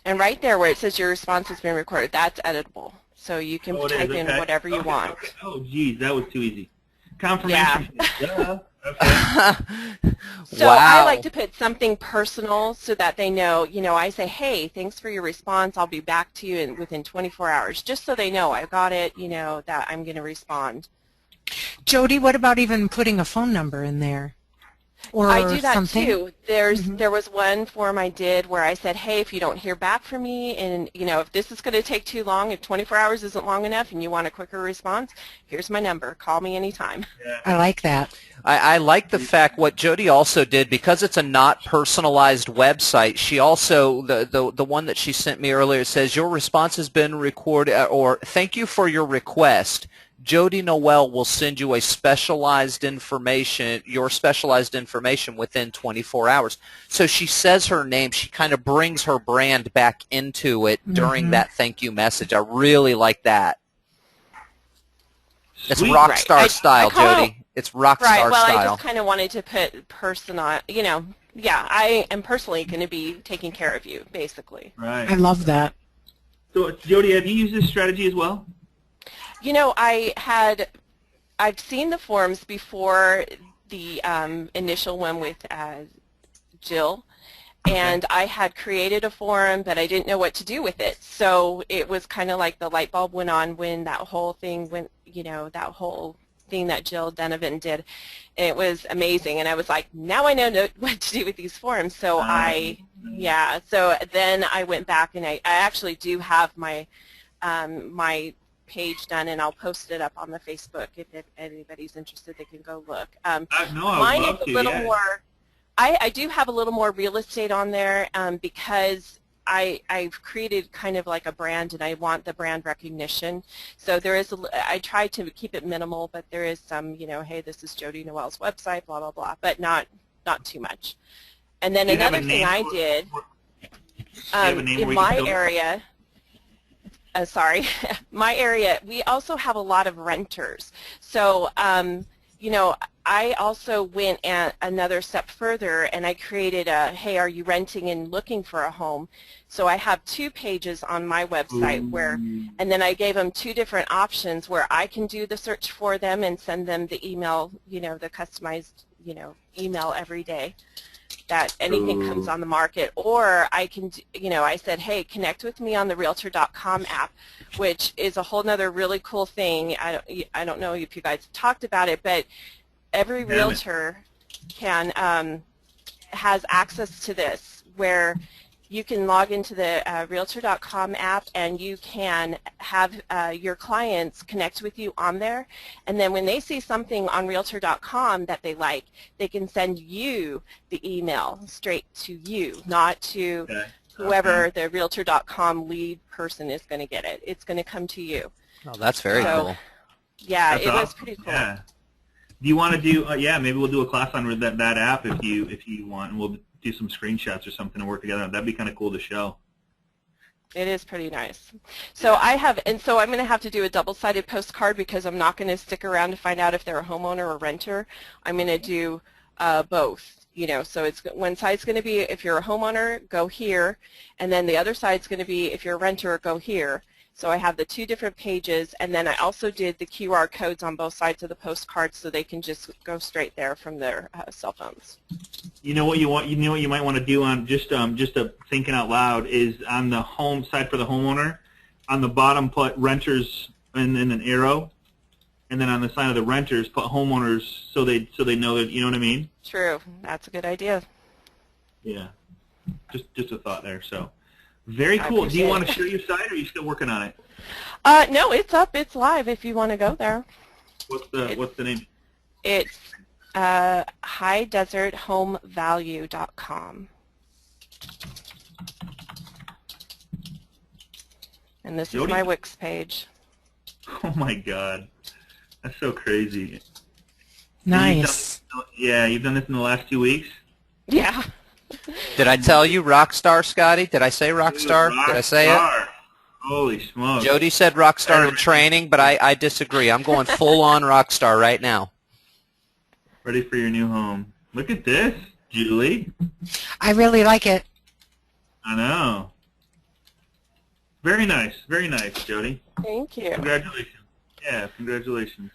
And right there where it says your response has been recorded, that's editable. So you can type in whatever you want. Okay. Oh, geez, that was too easy. Confirmation. Yeah. Okay. So Wow. I like to put something personal so that they know, I say, hey, thanks for your response. I'll be back to you within 24 hours, just so they know I got it, that I'm going to respond. Jody, what about even putting a phone number in there? Or I do that something? too. There was one form I did where I said, hey, if you don't hear back from me and, if this is going to take too long, if 24 hours isn't long enough and you want a quicker response, here's my number. Call me anytime. Yeah. I like that. I like the fact what Jody also did, because it's a not personalized website, she also, the one that she sent me earlier says, your response has been recorded, or thank you for your request. Jody Noel will send you your specialized information within 24 hours. So she says her name. She kind of brings her brand back into it during that thank you message. I really like that. It's rock star style, Jody. It's rock star style. Well, I just kind of wanted to put personal, yeah, I am personally going to be taking care of you, basically. Right. I love that. So, Jody, have you used this strategy as well? I've seen the forms before the initial one with Jill, and I had created a form, but I didn't know what to do with it. So it was kind of like the light bulb went on when that whole thing went, that whole thing that Jill Donovan did. And it was amazing, and I was like, now I know what to do with these forms. So so then I went back, and I actually do have my my page done, and I'll post it up on the Facebook if anybody's interested. They can go look. Mine is a little more. I do have a little more real estate on there because I've created kind of like a brand, and I want the brand recognition. So there is I try to keep it minimal, but there is some, hey, this is Jody Noel's website, blah blah blah, but not too much. And then another thing I did in my area. My area, we also have a lot of renters. So, I I also went another step further, and I created a, hey, are you renting and looking for a home? So I have 2 pages on my website where, and then I gave them 2 different options where I can do the search for them and send them the email, the customized, email every day that anything comes on the market, or I can, I said, hey, connect with me on the Realtor.com app, which is a whole nother really cool thing. I don't know if you guys have talked about it, but every realtor has access to this, where you can log into the Realtor.com app and you can have your clients connect with you on there, and then when they see something on Realtor.com that they like, they can send you the email straight to you, not to whoever the Realtor.com lead person is going to get it. It's going to come to you. Oh, that's very cool. Yeah, that's it awesome. was pretty cool. Yeah. Do you want to do? Maybe we'll do a class on that app if you want, and we'll do some screenshots or something and work together. That'd be kind of cool to show. It is pretty nice. So I'm going to have to do a double-sided postcard because I'm not going to stick around to find out if they're a homeowner or renter. I'm going to do both. So it's one side's going to be if you're a homeowner, go here, and then the other side's going to be if you're a renter, go here. So I have the 2 different pages, and then I also did the QR codes on both sides of the postcard so they can just go straight there from their cell phones. You know what you want? You know what you might want to do on just a thinking out loud is on the home side for the homeowner, on the bottom put renters and then an arrow, and then on the side of the renters put homeowners so they know that, you know what I mean? True. That's a good idea. Yeah. Just a thought there. So. Very cool. Do you want to share your site, or are you still working on it? No, it's up. It's live if you want to go there. What's the name? It's highdeserthomevalue.com. And this is my Wix page. Oh my God. That's so crazy. Nice. You've done this in the last 2 weeks? Yeah. Did I tell you Rockstar, Scotty? Did I say Rockstar? Did I say it? Holy smokes. Jody said Rockstar in training, but I disagree. I'm going full-on Rockstar right now. Ready for your new home. Look at this, Julie. I really like it. I know. Very nice, Jody. Thank you. Congratulations. Yeah, congratulations.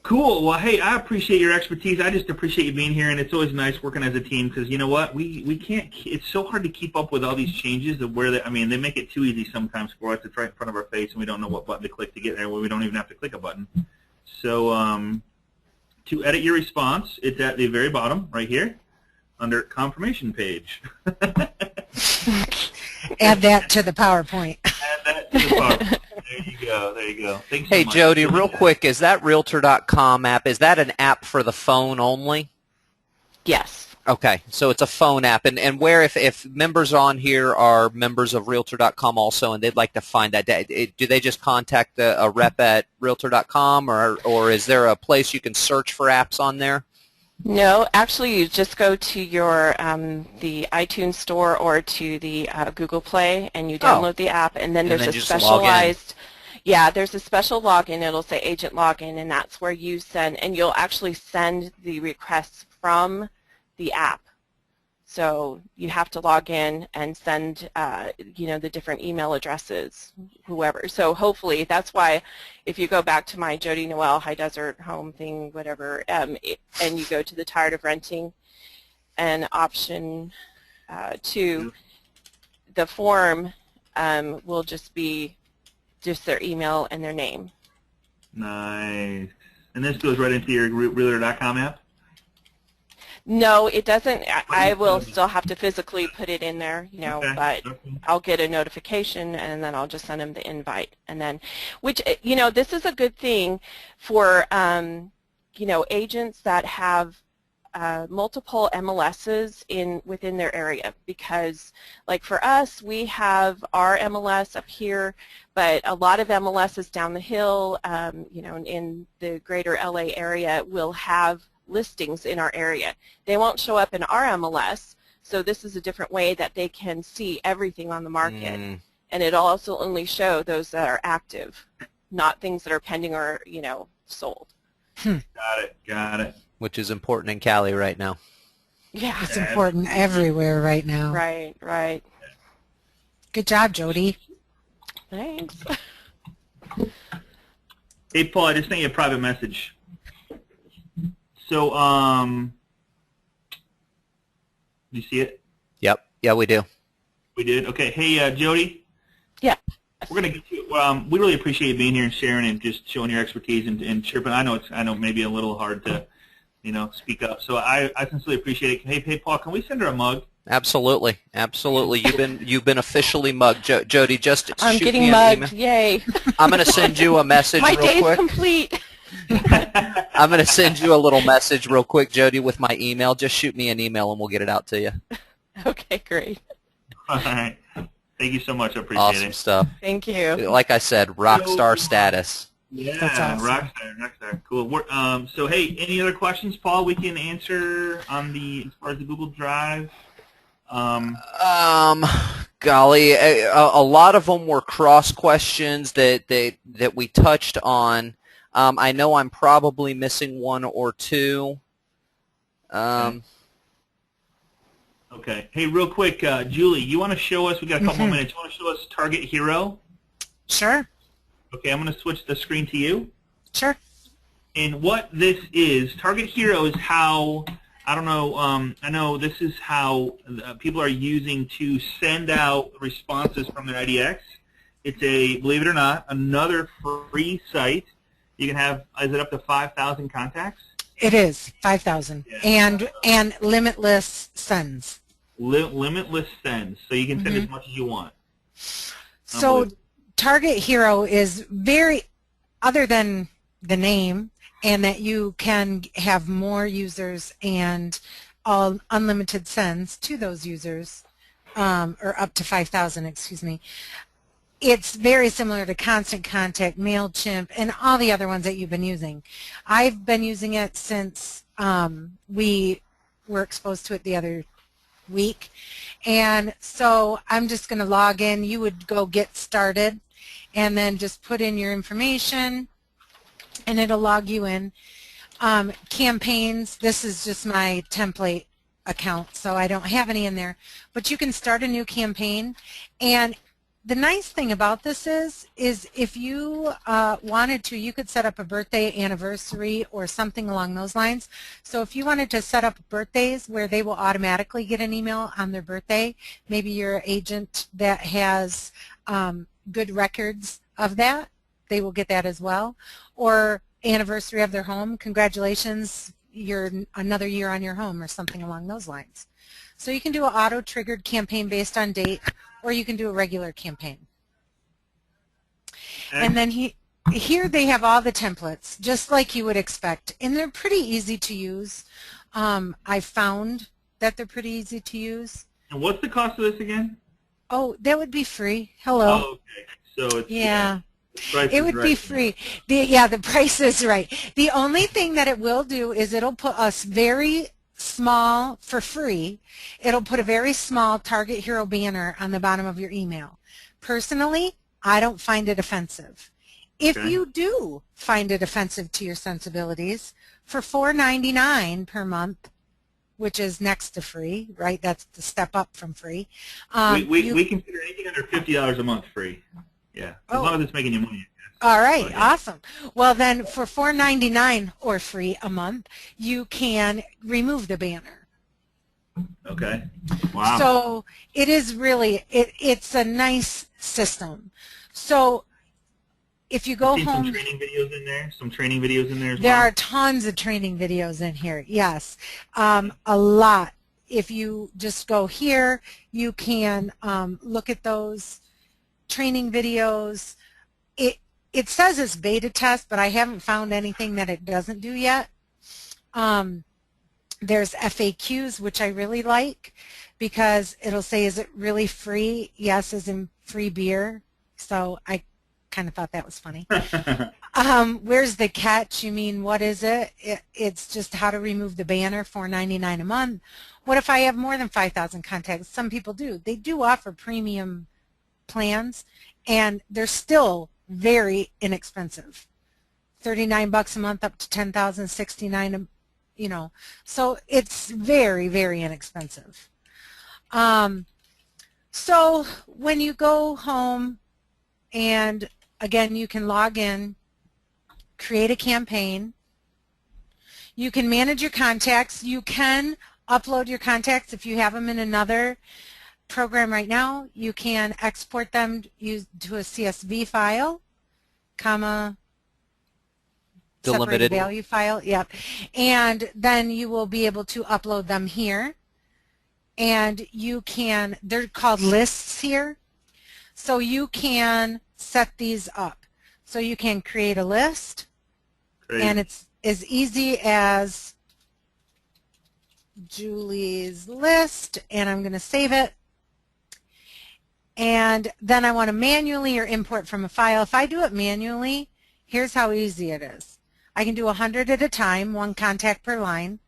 Cool. Well, hey, I appreciate your expertise. I just appreciate you being here, and it's always nice working as a team because you know what? We can't. It's so hard to keep up with all these changes of where they make it too easy sometimes for us. It's right in front of our face, and we don't know what button to click to get there. Well, we don't even have to click a button. So to edit your response, it's at the very bottom right here under confirmation page. Add that to the PowerPoint. Add that to the PowerPoint. There you go. Thanks so Hey, much. Jody, real quick, is that Realtor.com app, is that an app for the phone only? Yes. Okay, so it's a phone app. And where, if members on here are members of Realtor.com also and they'd like to find that, do they just contact a rep at Realtor.com, or is there a place you can search for apps on there? No, actually, you just go to your the iTunes store or to the Google Play, and you download the app, and then there's a specialized. Yeah, there's a special login. It'll say agent login, and that's where you send, and you'll actually send the requests from the app. So you have to log in and send, the different email addresses, whoever. So hopefully that's why if you go back to my Jody Noel High Desert Home thing, whatever, and you go to the Tired of Renting and option 2, the form will just be just their email and their name. Nice. And this goes right into your Realtor.com app? No, it doesn't. I will still have to physically put it in there, but I'll get a notification, and then I'll just send them the invite. And then, this is a good thing for, agents that have multiple MLSs within their area, because, like for us, we have our MLS up here, but a lot of MLSs down the hill, in the greater LA area will have listings in our area. They won't show up in our MLS, so this is a different way that they can see everything on the market. And it'll also only show those that are active, not things that are pending or, sold. Gotcha. Got it. which is important in Cali right now. Yeah. It's important everywhere right now. Right. Good job, Jody. Thanks. Hey, Paul, I just sent you a private message. So, you see it? Yep. Yeah, we do. We did? Okay. Hey, Jody. Yeah. We're going to get you, we really appreciate you being here and sharing and just showing your expertise and chirping. I know maybe a little hard to, speak up. So I sincerely appreciate it. Hey, Paul, can we send her a mug? Absolutely. You've been officially mugged, Jody. Just I'm shoot getting me an mugged. email. Yay. I'm going to send you a message My real day's quick. complete. I'm going to send you a little message real quick, Jody, with my email. Just shoot me an email and we'll get it out to you. Okay, great. All right. Thank you so much. I appreciate Awesome it. stuff. Thank you. Like I said, rock star status. Yeah, That's awesome. rockstar. Cool. So, hey, any other questions, Paul, we can answer as far as the Google Drive? Golly, a lot of them were cross questions that we touched on. I know I'm probably missing one or two. Okay. Hey, real quick, Julie, you want to show us? We got a couple more minutes. You want to show us Target Hero? Sure. Okay, I'm going to switch the screen to you. Sure. And what this is, Target Hero is how, I don't know, I know this is how people are using to send out responses from their IDX. It's believe it or not, another free site. You can have, is it up to 5,000 contacts? It is 5,000 and limitless sends. Limitless sends, so you can send as much as you want. So Target Hero is other than the name, and that you can have more users and all unlimited sends to those users, or up to 5,000, excuse me. It's very similar to Constant Contact, MailChimp, and all the other ones that you've been using. I've been using it since we were exposed to it the other week. And so I'm just going to log in. You would go get started and then just put in your information and it'll log you in. Campaigns, this is just my template account, so I don't have any in there. But you can start a new campaign, and the nice thing about this is if you wanted to, you could set up a birthday, anniversary, or something along those lines. So if you wanted to set up birthdays where they will automatically get an email on their birthday, maybe you're an agent that has good records of that, they will get that as well. Or anniversary of their home, congratulations, you're another year on your home, or something along those lines. So you can do an auto-triggered campaign based on date, or you can do a regular campaign. And then here they have all the templates, just like you would expect, and they're pretty easy to use. I found that they're pretty easy to use. And what's the cost of this again? Oh, that would be free. Hello. Oh, okay. So it's, yeah. It would be free. The price is right. The only thing that it will do is it'll put us very small for free. It'll put a very small Target Hero banner on the bottom of your email. Personally, I don't find it offensive. If you do find it offensive to your sensibilities, for $4.99 per month, which is next to free, right? That's the step up from free. We consider anything under $50 a month free. Yeah, as long as it's making you money. All right, awesome. Well, then for $4.99 or free a month, you can remove the banner. Okay. Wow. So it is really, it's a nice system. So if you go home. Some training videos in there? Some training videos in there as well? There are tons of training videos in here, yes. A lot. If you just go here, you can look at those training videos. It says it's beta test, but I haven't found anything that it doesn't do yet. There's FAQs, which I really like, because it'll say, is it really free? Yes, as in free beer. So I kind of thought that was funny. Where's the catch? You mean, what is it? It's just how to remove the banner, $4.99 a month. What if I have more than 5,000 contacts? Some people do. They do offer premium plans, and they're still very inexpensive. $39 a month up to 10,069, you know. So it's very, very inexpensive. So when you go home, and again, you can log in, create a campaign. You can manage your contacts. You can upload your contacts if you have them in another program right now. You can export them to a CSV file, comma, separated Delimited. value file. Yep. And then you will be able to upload them here. And you can, they're called lists here. So you can set these up. So you can create a list. Great. And it's as easy as Julie's list, and I'm going to save it. And then I want to manually or import from a file. If I do it manually, here's how easy it is. I can do 100 at a time, 1 contact per line,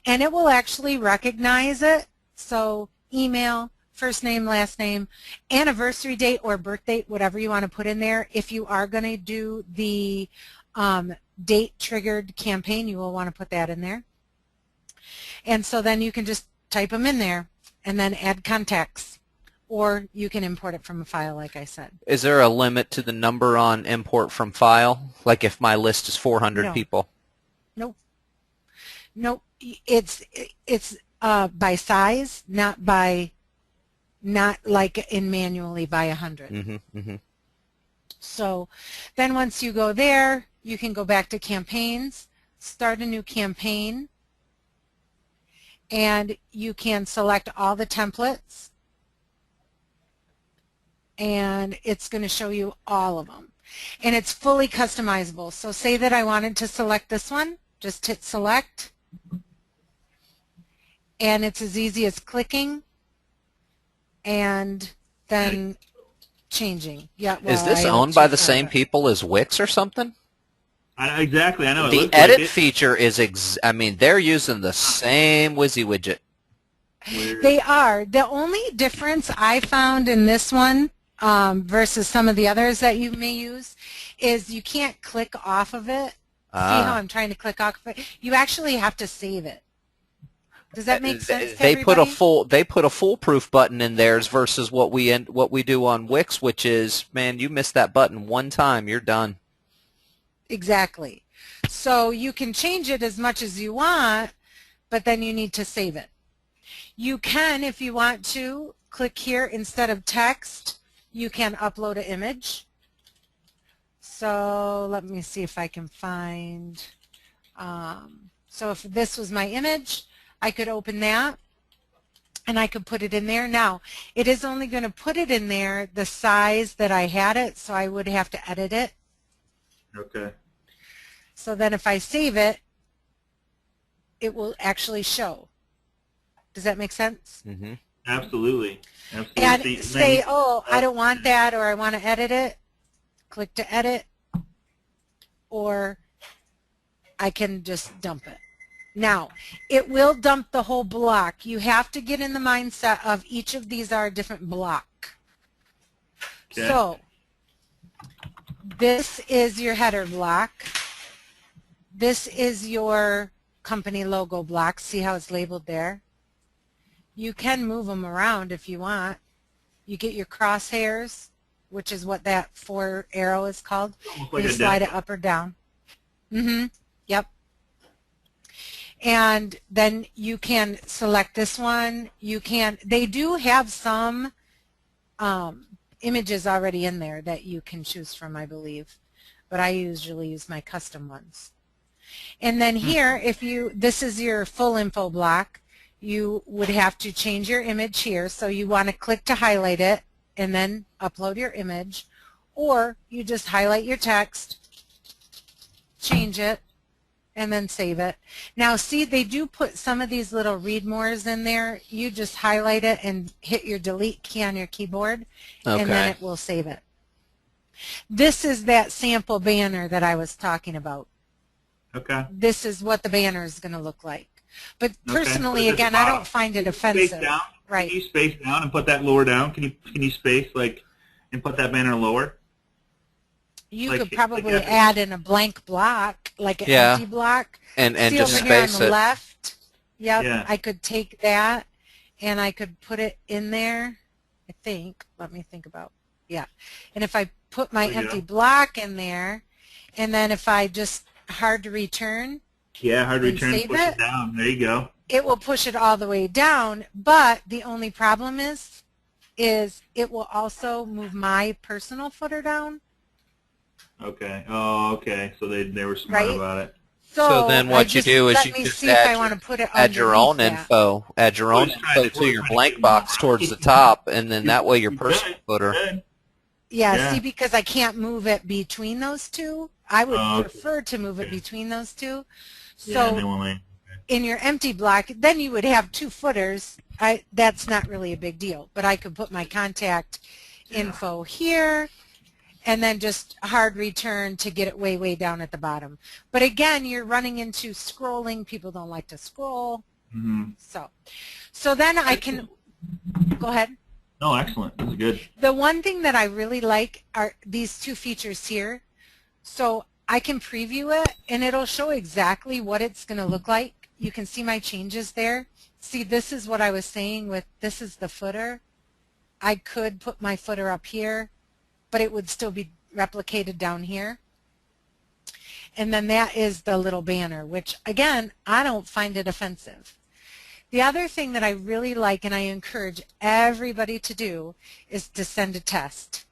and it will actually recognize it. So email, first name, last name, anniversary date or birth date, whatever you want to put in there. If you are going to do the date-triggered campaign, you will want to put that in there. And so then you can just type them in there and then add contacts. Or you can import it from a file, like I said. Is there a limit to the number on import from file? Like if my list is 400 people? Nope. Nope. It's by size, not like in manually by 100. Mm-hmm, mm-hmm. So then once you go there, you can go back to campaigns, start a new campaign, and you can select all the templates, and it's going to show you all of them. And it's fully customizable. So say that I wanted to select this one, just hit select, and it's as easy as clicking and then changing. Yeah. Well, is this owned by the same people as Wix or something? Exactly, I know. The edit feature is, I mean, they're using the same Wizzy widget. They are. The only difference I found in this one versus some of the others that you may use is you can't click off of it. See how I'm trying to click off of it? You actually have to save it. Does that make sense to everybody? They put a foolproof button in theirs versus what we do on Wix, which is, man, you miss that button one time, you're done. Exactly. So you can change it as much as you want, but then you need to save it. You can, if you want to, click here instead of text, you can upload an image. So let me see if I can find, so if this was my image, I could open that and I could put it in there. Now, it is only going to put it in there the size that I had it, so I would have to edit it. Okay. So then if I save it, it will actually show. Does that make sense? Mm-hmm. Absolutely. And say, oh, I don't want that, or I want to edit it. Click to edit, or I can just dump it. Now, it will dump the whole block. You have to get in the mindset of each of these are a different block. Okay. So this is your header block. This is your company logo block. See how it's labeled there? You can move them around if you want. You get your crosshairs, which is what that 4 arrow is called. Like you slide it up or down. Mm-hmm. Yep. And then you can select this one. You can. They do have some images already in there that you can choose from, I believe, but I usually use my custom ones. And then here, if you, this is your full info block, you would have to change your image here. So you want to click to highlight it and then upload your image, or you just highlight your text, change it, and then save it. Now see, they do put some of these little read mores in there. You just highlight it and hit your delete key on your keyboard, and then it will save it. This is that sample banner that I was talking about. Okay. This is what the banner is going to look like. But personally, again, I don't find it offensive. Space down? Right. Can you space down and put that lower down? Can you space like and put that banner lower? You Like- could probably like add in a blank block, like an Yeah. empty block. And See just over here on space the it. left? Yep, Yeah. I could take that and I could put it in there, I think. Let me think about, yeah. And if I put my There you empty go. block in there, and then if I just hard to return, Yeah, hard to and return, save push it. it down. There you go. it will push it all the way down, but the only problem is it will also move my personal footer down. Okay. Oh, okay. So they were smart Right? about it. So then what you do is let you me just see if add I your, want to put it add your underneath own that. info. Add your own We're info trying to to your do blank it box right. towards the top, and then that way your You're personal good. footer. Good. Yeah, Yeah. see, because I can't move it between those two, I would Oh, okay. prefer to move it Okay. between those two. Yeah, So and then we'll in your empty block, then you would have two footers. That's not really a big deal, but I could put my contact info here and then just hard return to get it way, way down at the bottom. But again, you're running into scrolling. People don't like to scroll. Mm-hmm. So then I can, go ahead. No, excellent. This is good. The one thing that I really like are these two features here. So I can preview it and it'll show exactly what it's going to look like. You can see my changes there. See, this is what I was saying with this is the footer. I could put my footer up here, but it would still be replicated down here. And then that is the little banner, which again, I don't find it offensive. The other thing that I really like and I encourage everybody to do is to send a test.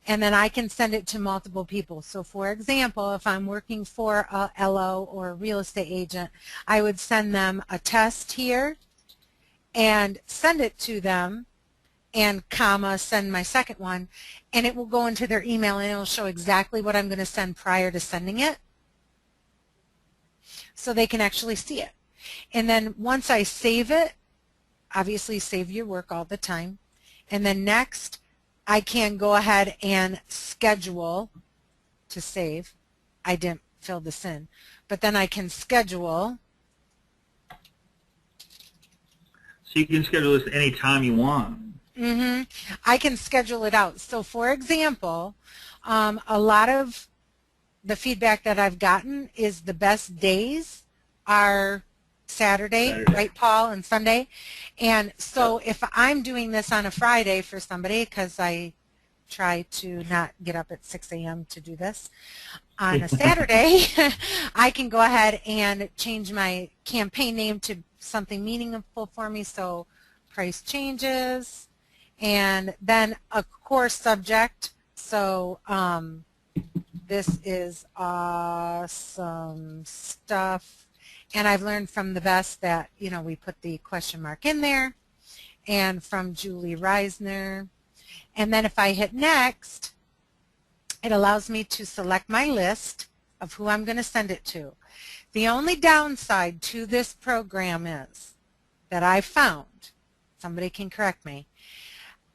And then I can send it to multiple people. So for example, if I'm working for a LO or a real estate agent, I would send them a test here and send it to them and comma, send my second one, and it will go into their email and it will show exactly what I'm going to send prior to sending it so they can actually see it. And then once I save it, obviously save your work all the time, and then next I can go ahead and schedule to save. I didn't fill this in, but then I can schedule. So you can schedule this any time you want. I can schedule it out. So for example, a lot of the feedback that I've gotten is the best days are Saturday, right, Paul, and Sunday. And so if I'm doing this on a Friday for somebody, because I try to not get up at 6 a.m. to do this, on a Saturday, I can go ahead and change my campaign name to something meaningful for me. So price changes, and then a course subject. So this is awesome stuff. And I've learned from the best that, you know, we put the question mark in there, and from Julie Reisner. And then if I hit next, it allows me to select my list of who I'm going to send it to. The only downside to this program is that I found, somebody can correct me,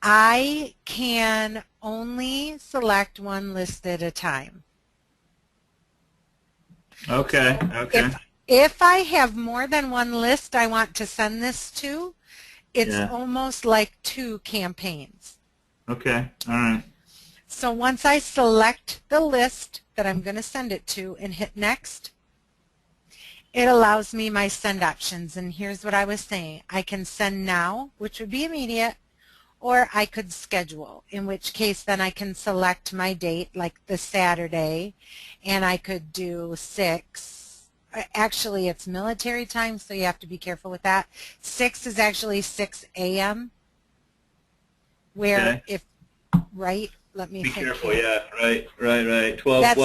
I can only select one list at a time. Okay. Okay. If I have more than one list I want to send this to, it's almost like two campaigns. Okay. All right. So once I select the list that I'm going to send it to and hit next, it allows me my send options. And here's what I was saying. I can send now, which would be immediate, or I could schedule, in which case then I can select my date, like the Saturday, and I could do 6. Actually, it's military time, so you have to be careful with that. 6 is actually 6 a.m. Where if, right, let me Be think careful. here. Yeah. Right. 12.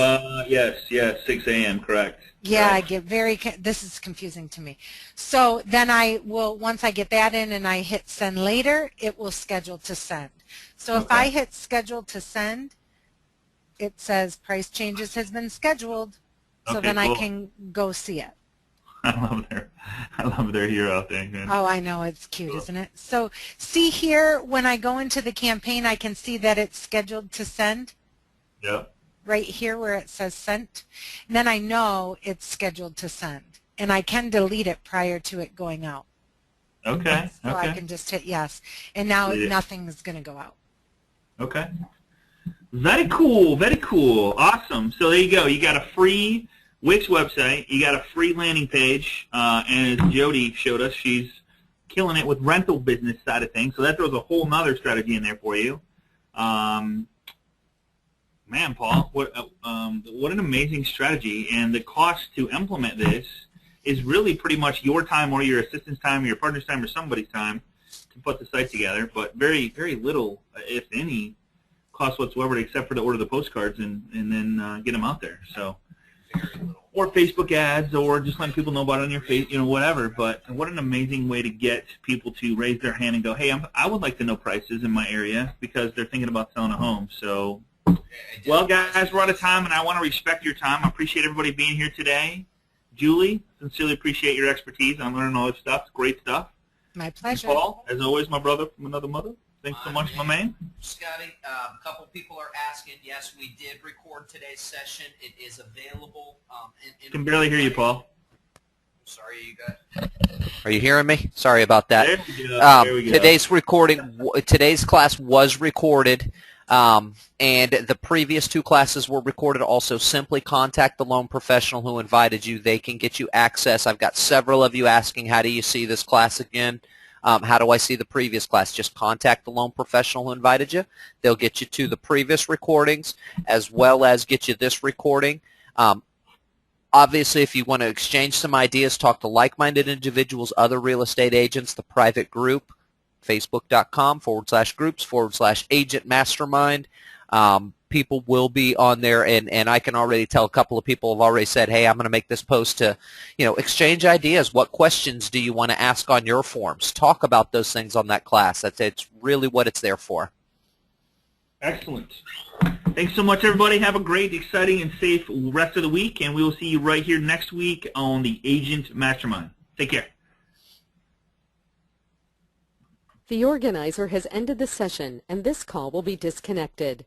Yes. 6 a.m. Correct. Yeah, right. I get this is confusing to me. So then I will, once I get that in and I hit send later, it will schedule to send. So if I hit schedule to send, it says price changes has been scheduled. So then cool. I can go see it. I love their hero thing. Man. Oh, I know, it's cute, isn't it? So see here, when I go into the campaign, I can see that it's scheduled to send. Yep. Right here where it says sent. And then I know it's scheduled to send. And I can delete it prior to it going out. Okay. So I can just hit yes. And now nothing is going to go out. Okay. Very cool, very cool. Awesome. So there you go. You got a free Wix website. You got a free landing page. And as Jody showed us, she's killing it with rental business side of things. So that throws a whole nother strategy in there for you. Man, Paul, what an amazing strategy. And the cost to implement this is really pretty much your time or your assistant's time or your partner's time or somebody's time to put the site together. But very, very little, if any, cost whatsoever except for to order the postcards and then get them out there. So, or Facebook ads, or just letting people know about it on your face, whatever. But what an amazing way to get people to raise their hand and go, hey, I would like to know prices in my area because they're thinking about selling a home. So, well, guys, we're out of time, and I want to respect your time. I appreciate everybody being here today. Julie, sincerely appreciate your expertise on learning all this stuff. It's great stuff. My pleasure. And Paul, as always, my brother from another mother. Thanks so much, my man. Scotty, a couple people are asking. Yes, we did record today's session. It is available. I can barely hear you, Paul. Sorry, you got. Are you hearing me? Sorry about that. There we go. There we go. Today's class was recorded, and the previous two classes were recorded. Also, simply contact the loan professional who invited you. They can get you access. I've got several of you asking, how do you see this class again? How do I see the previous class? Just contact the loan professional who invited you. They'll get you to the previous recordings as well as get you this recording. Obviously, if you want to exchange some ideas, talk to like-minded individuals, other real estate agents, the private group, facebook.com/groups/agent mastermind. People will be on there, and I can already tell a couple of people have already said, hey, I'm going to make this post to, exchange ideas. What questions do you want to ask on your forms? Talk about those things on that class. It's really what it's there for. Excellent. Thanks so much, everybody. Have a great, exciting, and safe rest of the week, and we will see you right here next week on the Agent Mastermind. Take care. The organizer has ended the session, and this call will be disconnected.